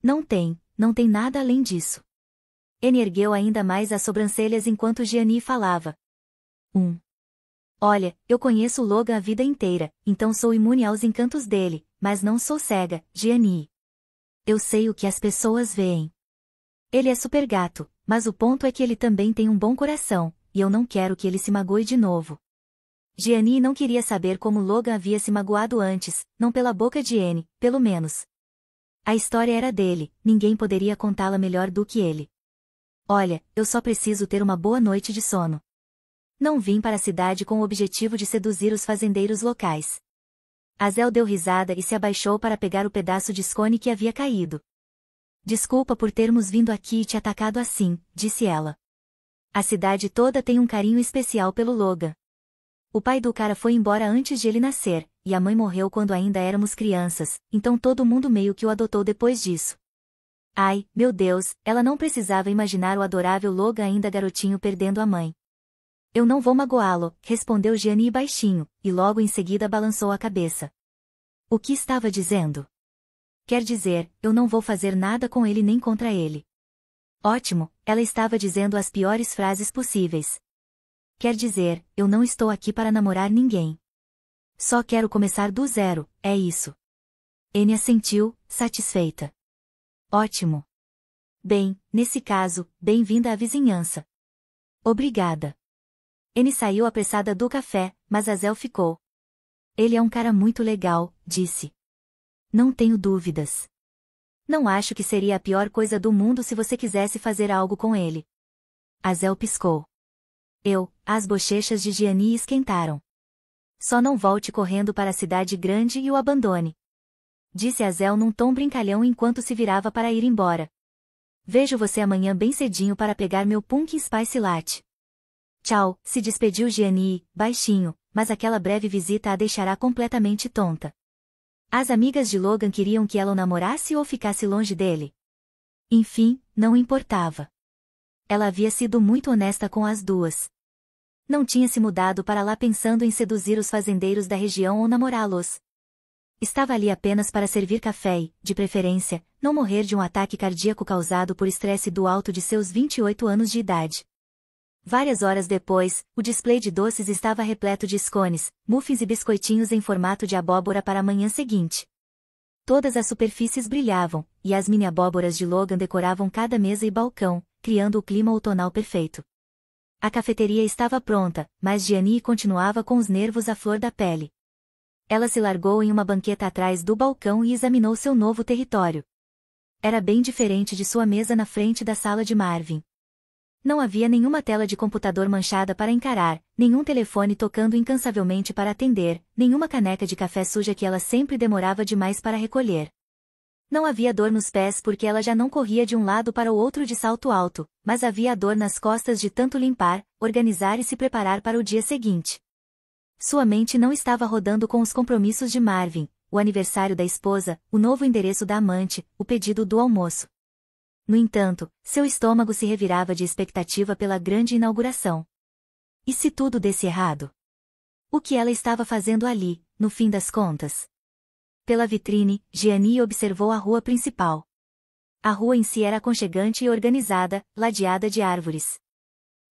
Não tem nada além disso. Anne ergueu ainda mais as sobrancelhas enquanto Gianni falava. Olha, eu conheço o Logan a vida inteira, então sou imune aos encantos dele, mas não sou cega, Gianni. Eu sei o que as pessoas veem. Ele é super gato, mas o ponto é que ele também tem um bom coração, e eu não quero que ele se magoe de novo. Gianni não queria saber como Logan havia se magoado antes, não pela boca de Anne, pelo menos. A história era dele, ninguém poderia contá-la melhor do que ele. Olha, eu só preciso ter uma boa noite de sono. Não vim para a cidade com o objetivo de seduzir os fazendeiros locais. Azel deu risada e se abaixou para pegar o pedaço de scone que havia caído. Desculpa por termos vindo aqui e te atacado assim, disse ela. A cidade toda tem um carinho especial pelo Logan. O pai do cara foi embora antes de ele nascer, e a mãe morreu quando ainda éramos crianças, então todo mundo meio que o adotou depois disso. Ai, meu Deus, ela não precisava imaginar o adorável Logan ainda garotinho perdendo a mãe. Eu não vou magoá-lo, respondeu Gianni baixinho, e logo em seguida balançou a cabeça. O que estava dizendo? Quer dizer, eu não vou fazer nada com ele nem contra ele. Ótimo, ela estava dizendo as piores frases possíveis. Quer dizer, eu não estou aqui para namorar ninguém. Só quero começar do zero, é isso. Anne assentiu, satisfeita. Ótimo. Bem, nesse caso, bem-vinda à vizinhança. Obrigada. Anne saiu apressada do café, mas Azel ficou. Ele é um cara muito legal, disse. Não tenho dúvidas. Não acho que seria a pior coisa do mundo se você quisesse fazer algo com ele. Azel piscou. As bochechas de Gianni esquentaram. Só não volte correndo para a cidade grande e o abandone. Disse Azel num tom brincalhão enquanto se virava para ir embora. Vejo você amanhã bem cedinho para pegar meu Pumpkin Spice Latte. Tchau, se despediu Gianni, baixinho, mas aquela breve visita a deixará completamente tonta. As amigas de Logan queriam que ela o namorasse ou ficasse longe dele. Enfim, não importava. Ela havia sido muito honesta com as duas. Não tinha se mudado para lá pensando em seduzir os fazendeiros da região ou namorá-los. Estava ali apenas para servir café e, de preferência, não morrer de um ataque cardíaco causado por estresse do alto de seus 28 anos de idade. Várias horas depois, o display de doces estava repleto de scones, muffins e biscoitinhos em formato de abóbora para a manhã seguinte. Todas as superfícies brilhavam, e as mini abóboras de Logan decoravam cada mesa e balcão, criando o clima outonal perfeito. A cafeteria estava pronta, mas Gianni continuava com os nervos à flor da pele. Ela se largou em uma banqueta atrás do balcão e examinou seu novo território. Era bem diferente de sua mesa na frente da sala de Marvin. Não havia nenhuma tela de computador manchada para encarar, nenhum telefone tocando incansavelmente para atender, nenhuma caneca de café suja que ela sempre demorava demais para recolher. Não havia dor nos pés porque ela já não corria de um lado para o outro de salto alto, mas havia a dor nas costas de tanto limpar, organizar e se preparar para o dia seguinte. Sua mente não estava rodando com os compromissos de Marvin, o aniversário da esposa, o novo endereço da amante, o pedido do almoço. No entanto, seu estômago se revirava de expectativa pela grande inauguração. E se tudo desse errado? O que ela estava fazendo ali, no fim das contas? Pela vitrine, Gianni observou a rua principal. A rua em si era aconchegante e organizada, ladeada de árvores.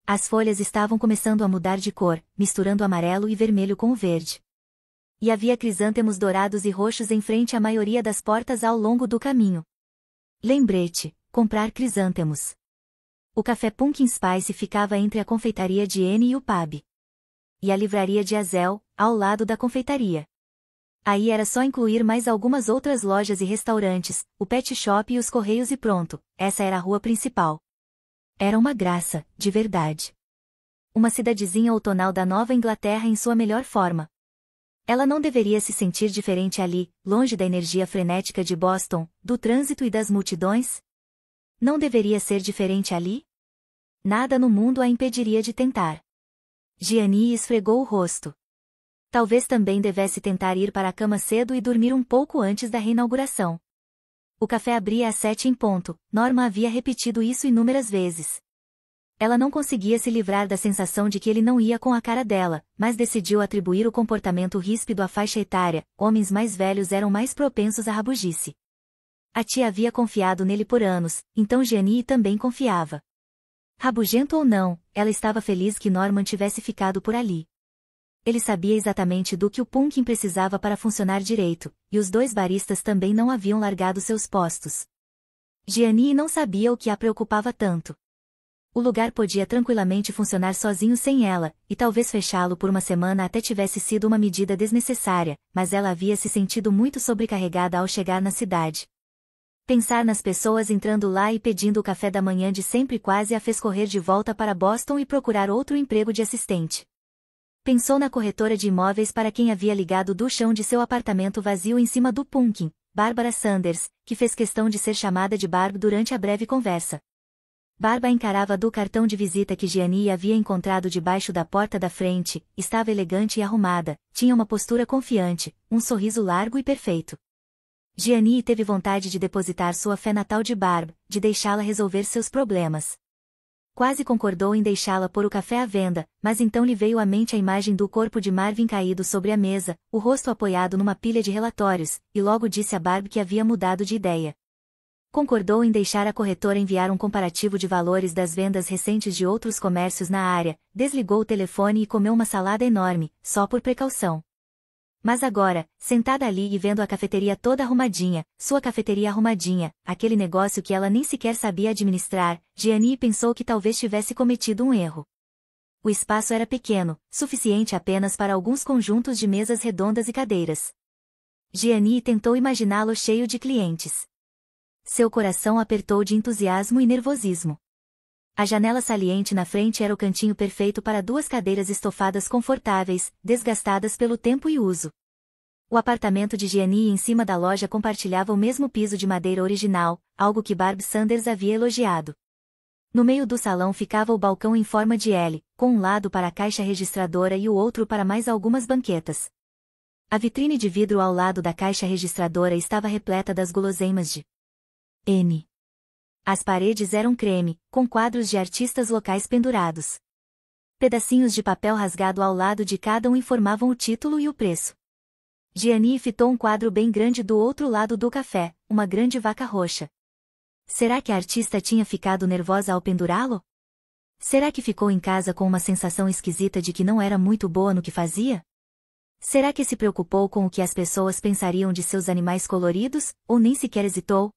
As folhas estavam começando a mudar de cor, misturando amarelo e vermelho com o verde. E havia crisântemos dourados e roxos em frente à maioria das portas ao longo do caminho. Lembrete: comprar crisântemos. O café Pumpkin Spice ficava entre a confeitaria de Anne e o pub. E a livraria de Hazel, ao lado da confeitaria. Aí era só incluir mais algumas outras lojas e restaurantes, o pet shop e os correios e pronto, essa era a rua principal. Era uma graça, de verdade. Uma cidadezinha outonal da Nova Inglaterra em sua melhor forma. Ela não deveria se sentir diferente ali, longe da energia frenética de Boston, do trânsito e das multidões? Não deveria ser diferente ali? Nada no mundo a impediria de tentar. Gianni esfregou o rosto. Talvez também devesse tentar ir para a cama cedo e dormir um pouco antes da reinauguração. O café abria às 7 em ponto, Norma havia repetido isso inúmeras vezes. Ela não conseguia se livrar da sensação de que ele não ia com a cara dela, mas decidiu atribuir o comportamento ríspido à faixa etária, homens mais velhos eram mais propensos à rabugice. A tia havia confiado nele por anos, então Gianni também confiava. Rabugento ou não, ela estava feliz que Norman tivesse ficado por ali. Ele sabia exatamente do que o Pumpkin precisava para funcionar direito, e os dois baristas também não haviam largado seus postos. Gianni não sabia o que a preocupava tanto. O lugar podia tranquilamente funcionar sozinho sem ela, e talvez fechá-lo por uma semana até tivesse sido uma medida desnecessária, mas ela havia se sentido muito sobrecarregada ao chegar na cidade. Pensar nas pessoas entrando lá e pedindo o café da manhã de sempre quase a fez correr de volta para Boston e procurar outro emprego de assistente. Pensou na corretora de imóveis para quem havia ligado do chão de seu apartamento vazio em cima do Pumpkin, Barbara Sanders, que fez questão de ser chamada de Barb durante a breve conversa. Barbara encarava do cartão de visita que Gianni havia encontrado debaixo da porta da frente, estava elegante e arrumada, tinha uma postura confiante, um sorriso largo e perfeito. Gianni teve vontade de depositar sua fé na tal de Barb, de deixá-la resolver seus problemas. Quase concordou em deixá-la pôr o café à venda, mas então lhe veio à mente a imagem do corpo de Marvin caído sobre a mesa, o rosto apoiado numa pilha de relatórios, e logo disse a Barb que havia mudado de ideia. Concordou em deixar a corretora enviar um comparativo de valores das vendas recentes de outros comércios na área, desligou o telefone e comeu uma salada enorme, só por precaução. Mas agora, sentada ali e vendo a cafeteria toda arrumadinha, sua cafeteria arrumadinha, aquele negócio que ela nem sequer sabia administrar, Gianni pensou que talvez tivesse cometido um erro. O espaço era pequeno, suficiente apenas para alguns conjuntos de mesas redondas e cadeiras. Gianni tentou imaginá-lo cheio de clientes. Seu coração apertou de entusiasmo e nervosismo. A janela saliente na frente era o cantinho perfeito para duas cadeiras estofadas confortáveis, desgastadas pelo tempo e uso. O apartamento de Gianni em cima da loja compartilhava o mesmo piso de madeira original, algo que Barb Sanders havia elogiado. No meio do salão ficava o balcão em forma de L, com um lado para a caixa registradora e o outro para mais algumas banquetas. A vitrine de vidro ao lado da caixa registradora estava repleta das guloseimas de N. As paredes eram creme, com quadros de artistas locais pendurados. Pedacinhos de papel rasgado ao lado de cada um informavam o título e o preço. Gianni fitou um quadro bem grande do outro lado do café, uma grande vaca roxa. Será que a artista tinha ficado nervosa ao pendurá-lo? Será que ficou em casa com uma sensação esquisita de que não era muito boa no que fazia? Será que se preocupou com o que as pessoas pensariam de seus animais coloridos, ou nem sequer hesitou?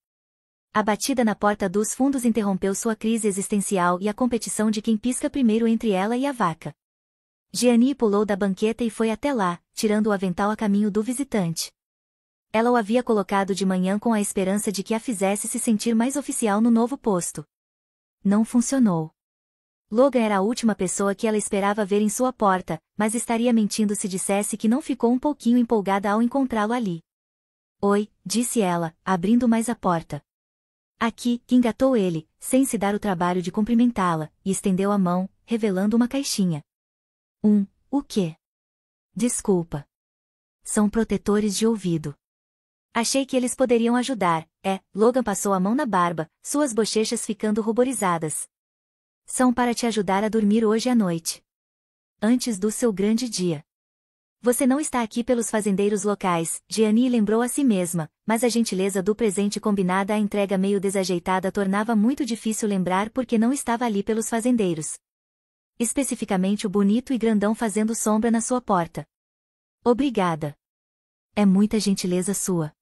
A batida na porta dos fundos interrompeu sua crise existencial e a competição de quem pisca primeiro entre ela e a vaca. Gianni pulou da banqueta e foi até lá, tirando o avental a caminho do visitante. Ela o havia colocado de manhã com a esperança de que a fizesse se sentir mais oficial no novo posto. Não funcionou. Logan era a última pessoa que ela esperava ver em sua porta, mas estaria mentindo se dissesse que não ficou um pouquinho empolgada ao encontrá-lo ali. Oi, disse ela, abrindo mais a porta. Aqui, engatou ele, sem se dar o trabalho de cumprimentá-la, e estendeu a mão, revelando uma caixinha. O quê? Desculpa. São protetores de ouvido. Achei que eles poderiam ajudar. Logan passou a mão na barba, suas bochechas ficando ruborizadas. São para te ajudar a dormir hoje à noite. Antes do seu grande dia. Você não está aqui pelos fazendeiros locais, Gianni lembrou a si mesma, mas a gentileza do presente combinada à entrega meio desajeitada tornava muito difícil lembrar porque não estava ali pelos fazendeiros. Especificamente o bonito e grandão fazendo sombra na sua porta. Obrigada. É muita gentileza sua.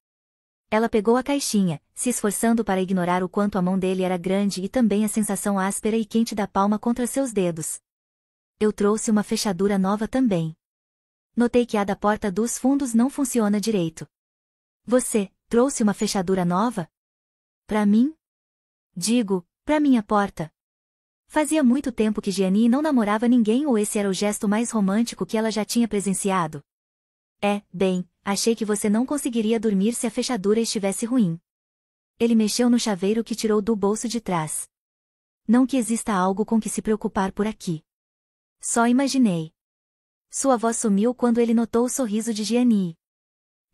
Ela pegou a caixinha, se esforçando para ignorar o quanto a mão dele era grande e também a sensação áspera e quente da palma contra seus dedos. Eu trouxe uma fechadura nova também. Notei que a da porta dos fundos não funciona direito. Você trouxe uma fechadura nova? Para mim? Digo, para minha porta. Fazia muito tempo que Gianni não namorava ninguém ou esse era o gesto mais romântico que ela já tinha presenciado. Bem, achei que você não conseguiria dormir se a fechadura estivesse ruim. Ele mexeu no chaveiro que tirou do bolso de trás. Não que exista algo com que se preocupar por aqui. Só imaginei. Sua voz sumiu quando ele notou o sorriso de Gianni.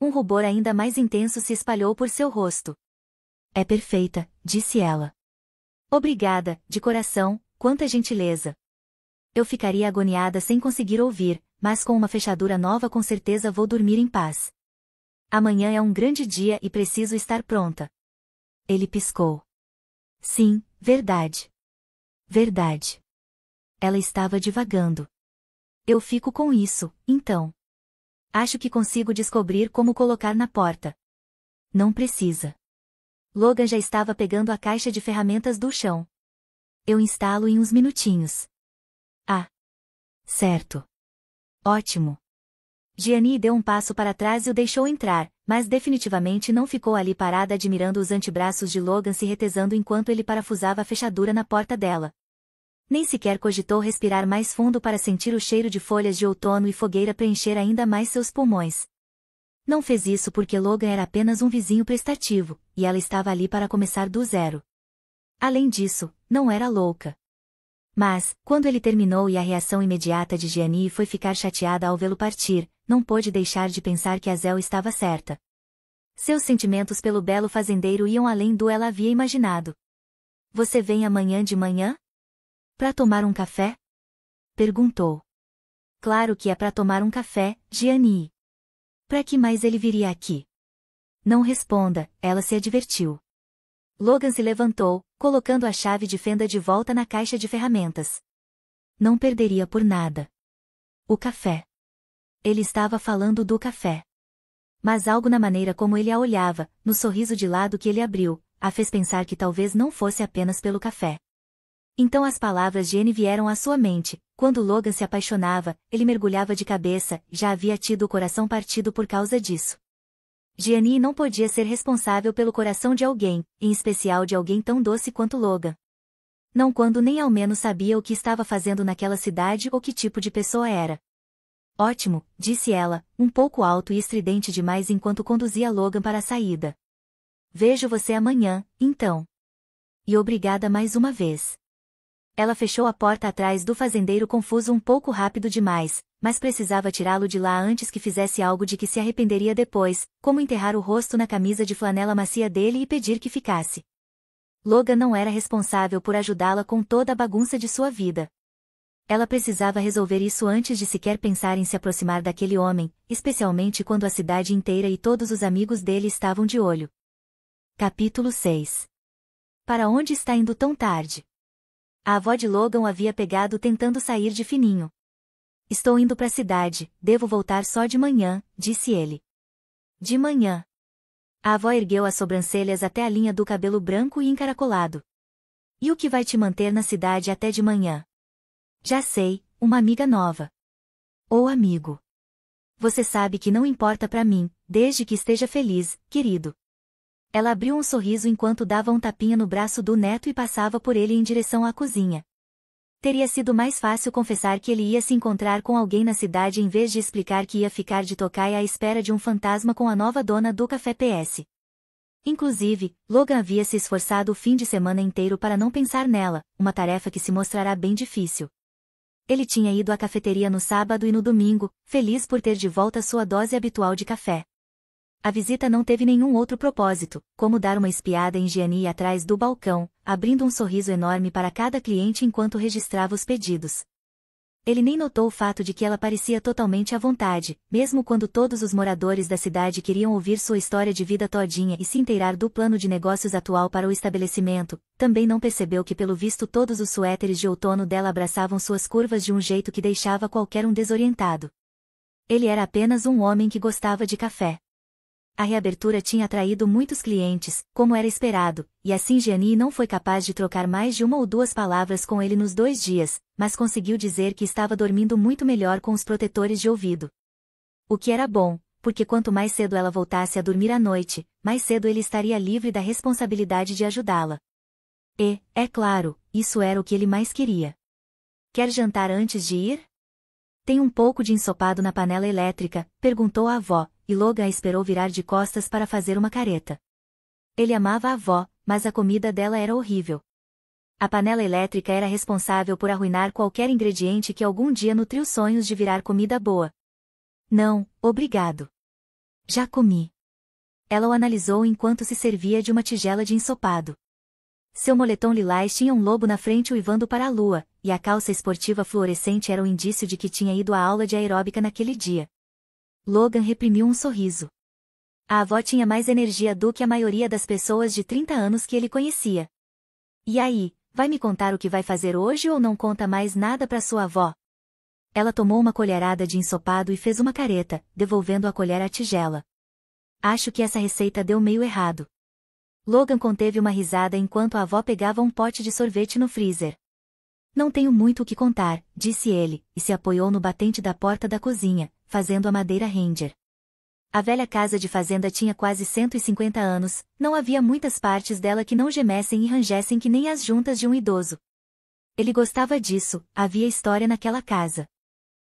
Um rubor ainda mais intenso se espalhou por seu rosto. É perfeita, disse ela. Obrigada, de coração, quanta gentileza. Eu ficaria agoniada sem conseguir ouvir, mas com uma fechadura nova com certeza vou dormir em paz. Amanhã é um grande dia e preciso estar pronta. Ele piscou. Sim, verdade. Verdade. Ela estava divagando. Eu fico com isso, então. Acho que consigo descobrir como colocar na porta. Não precisa. Logan já estava pegando a caixa de ferramentas do chão. Eu instalo em uns minutinhos. Ah. Certo. Ótimo. Gianni deu um passo para trás e o deixou entrar, mas definitivamente não ficou ali parada admirando os antebraços de Logan se retesando enquanto ele parafusava a fechadura na porta dela. Nem sequer cogitou respirar mais fundo para sentir o cheiro de folhas de outono e fogueira preencher ainda mais seus pulmões. Não fez isso porque Logan era apenas um vizinho prestativo, e ela estava ali para começar do zero. Além disso, não era louca. Mas, quando ele terminou e a reação imediata de Gianni foi ficar chateada ao vê-lo partir, não pôde deixar de pensar que a Zel estava certa. Seus sentimentos pelo belo fazendeiro iam além do ela havia imaginado. Você vem amanhã de manhã? Para tomar um café? Perguntou. Claro que é para tomar um café, Gianni. Para que mais ele viria aqui? Não responda, ela se advertiu. Logan se levantou, colocando a chave de fenda de volta na caixa de ferramentas. Não perderia por nada. O café. Ele estava falando do café. Mas algo na maneira como ele a olhava, no sorriso de lado que ele abriu, a fez pensar que talvez não fosse apenas pelo café. Então as palavras de Anne vieram à sua mente. Quando Logan se apaixonava, ele mergulhava de cabeça, já havia tido o coração partido por causa disso. Gianni não podia ser responsável pelo coração de alguém, em especial de alguém tão doce quanto Logan. Não quando nem ao menos sabia o que estava fazendo naquela cidade ou que tipo de pessoa era. Ótimo, disse ela, um pouco alto e estridente demais enquanto conduzia Logan para a saída. Vejo você amanhã, então. E obrigada mais uma vez. Ela fechou a porta atrás do fazendeiro confuso um pouco rápido demais, mas precisava tirá-lo de lá antes que fizesse algo de que se arrependeria depois, como enterrar o rosto na camisa de flanela macia dele e pedir que ficasse. Logan não era responsável por ajudá-la com toda a bagunça de sua vida. Ela precisava resolver isso antes de sequer pensar em se aproximar daquele homem, especialmente quando a cidade inteira e todos os amigos dele estavam de olho. Capítulo 6. Para onde está indo tão tarde? A avó de Logan o havia pegado tentando sair de fininho. Estou indo para a cidade, devo voltar só de manhã, disse ele. De manhã. A avó ergueu as sobrancelhas até a linha do cabelo branco e encaracolado. E o que vai te manter na cidade até de manhã? Já sei, uma amiga nova. Ou amigo. Você sabe que não importa para mim, desde que esteja feliz, querido. Ela abriu um sorriso enquanto dava um tapinha no braço do neto e passava por ele em direção à cozinha. Teria sido mais fácil confessar que ele ia se encontrar com alguém na cidade em vez de explicar que ia ficar de tocaia à espera de um fantasma com a nova dona do café PS. Inclusive, Logan havia se esforçado o fim de semana inteiro para não pensar nela, uma tarefa que se mostrará bem difícil. Ele tinha ido à cafeteria no sábado e no domingo, feliz por ter de volta sua dose habitual de café. A visita não teve nenhum outro propósito, como dar uma espiada em Gianni atrás do balcão, abrindo um sorriso enorme para cada cliente enquanto registrava os pedidos. Ele nem notou o fato de que ela parecia totalmente à vontade, mesmo quando todos os moradores da cidade queriam ouvir sua história de vida todinha e se inteirar do plano de negócios atual para o estabelecimento. Também não percebeu que pelo visto todos os suéteres de outono dela abraçavam suas curvas de um jeito que deixava qualquer um desorientado. Ele era apenas um homem que gostava de café. A reabertura tinha atraído muitos clientes, como era esperado, e assim Gianni não foi capaz de trocar mais de uma ou duas palavras com ele nos 2 dias, mas conseguiu dizer que estava dormindo muito melhor com os protetores de ouvido. O que era bom, porque quanto mais cedo ela voltasse a dormir à noite, mais cedo ele estaria livre da responsabilidade de ajudá-la. E, é claro, isso era o que ele mais queria. Quer jantar antes de ir? Tem um pouco de ensopado na panela elétrica, perguntou a avó, e Logan a esperou virar de costas para fazer uma careta. Ele amava a avó, mas a comida dela era horrível. A panela elétrica era responsável por arruinar qualquer ingrediente que algum dia nutriu sonhos de virar comida boa. Não, obrigado. Já comi. Ela o analisou enquanto se servia de uma tigela de ensopado. Seu moletom lilás tinha um lobo na frente uivando para a lua, e a calça esportiva fluorescente era um indício de que tinha ido à aula de aeróbica naquele dia. Logan reprimiu um sorriso. A avó tinha mais energia do que a maioria das pessoas de 30 anos que ele conhecia. E aí, vai me contar o que vai fazer hoje ou não conta mais nada para sua avó? Ela tomou uma colherada de ensopado e fez uma careta, devolvendo a colher à tigela. Acho que essa receita deu meio errado. Logan conteve uma risada enquanto a avó pegava um pote de sorvete no freezer. Não tenho muito o que contar, disse ele, e se apoiou no batente da porta da cozinha, fazendo a madeira render. A velha casa de fazenda tinha quase 150 anos, não havia muitas partes dela que não gemessem e rangessem que nem as juntas de um idoso. Ele gostava disso, havia história naquela casa.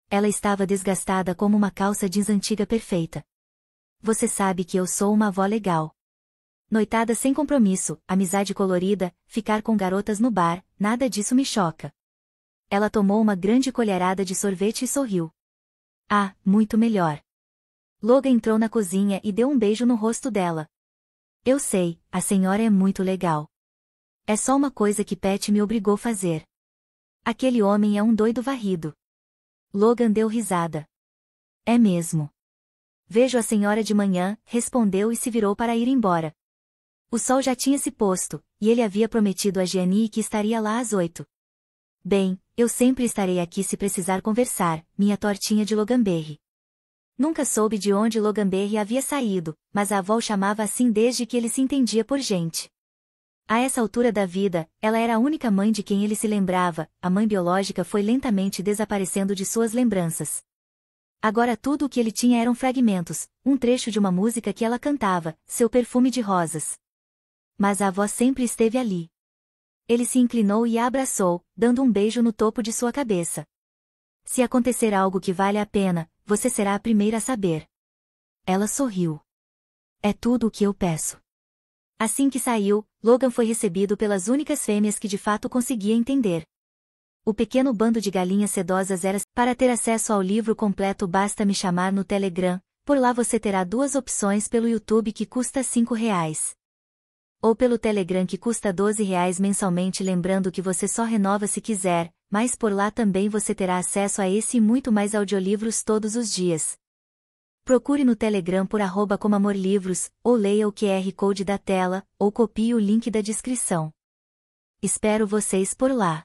Ela estava desgastada como uma calça jeans antiga perfeita. Você sabe que eu sou uma avó legal. Noitada sem compromisso, amizade colorida, ficar com garotas no bar, nada disso me choca. Ela tomou uma grande colherada de sorvete e sorriu. Ah, muito melhor. Logan entrou na cozinha e deu um beijo no rosto dela. Eu sei, a senhora é muito legal. É só uma coisa que Pat me obrigou a fazer. Aquele homem é um doido varrido. Logan deu risada. É mesmo. Vejo a senhora de manhã, respondeu e se virou para ir embora. O sol já tinha se posto, e ele havia prometido a Gianni que estaria lá às 8. Bem, eu sempre estarei aqui se precisar conversar, minha tortinha de Loganberry. Nunca soube de onde Loganberry havia saído, mas a avó o chamava assim desde que ele se entendia por gente. A essa altura da vida, ela era a única mãe de quem ele se lembrava, a mãe biológica foi lentamente desaparecendo de suas lembranças. Agora tudo o que ele tinha eram fragmentos, um trecho de uma música que ela cantava, seu perfume de rosas. Mas a avó sempre esteve ali. Ele se inclinou e a abraçou, dando um beijo no topo de sua cabeça. Se acontecer algo que vale a pena, você será a primeira a saber. Ela sorriu. É tudo o que eu peço. Assim que saiu, Logan foi recebido pelas únicas fêmeas que de fato conseguia entender. O pequeno bando de galinhas sedosas era... Para ter acesso ao livro completo basta me chamar no Telegram, por lá você terá 2 opções pelo YouTube que custa R$5. Ou pelo Telegram que custa R$12 mensalmente, lembrando que você só renova se quiser, mas por lá também você terá acesso a esse e muito mais audiolivros todos os dias. Procure no Telegram por @comamorlivros, ou leia o QR Code da tela, ou copie o link da descrição. Espero vocês por lá.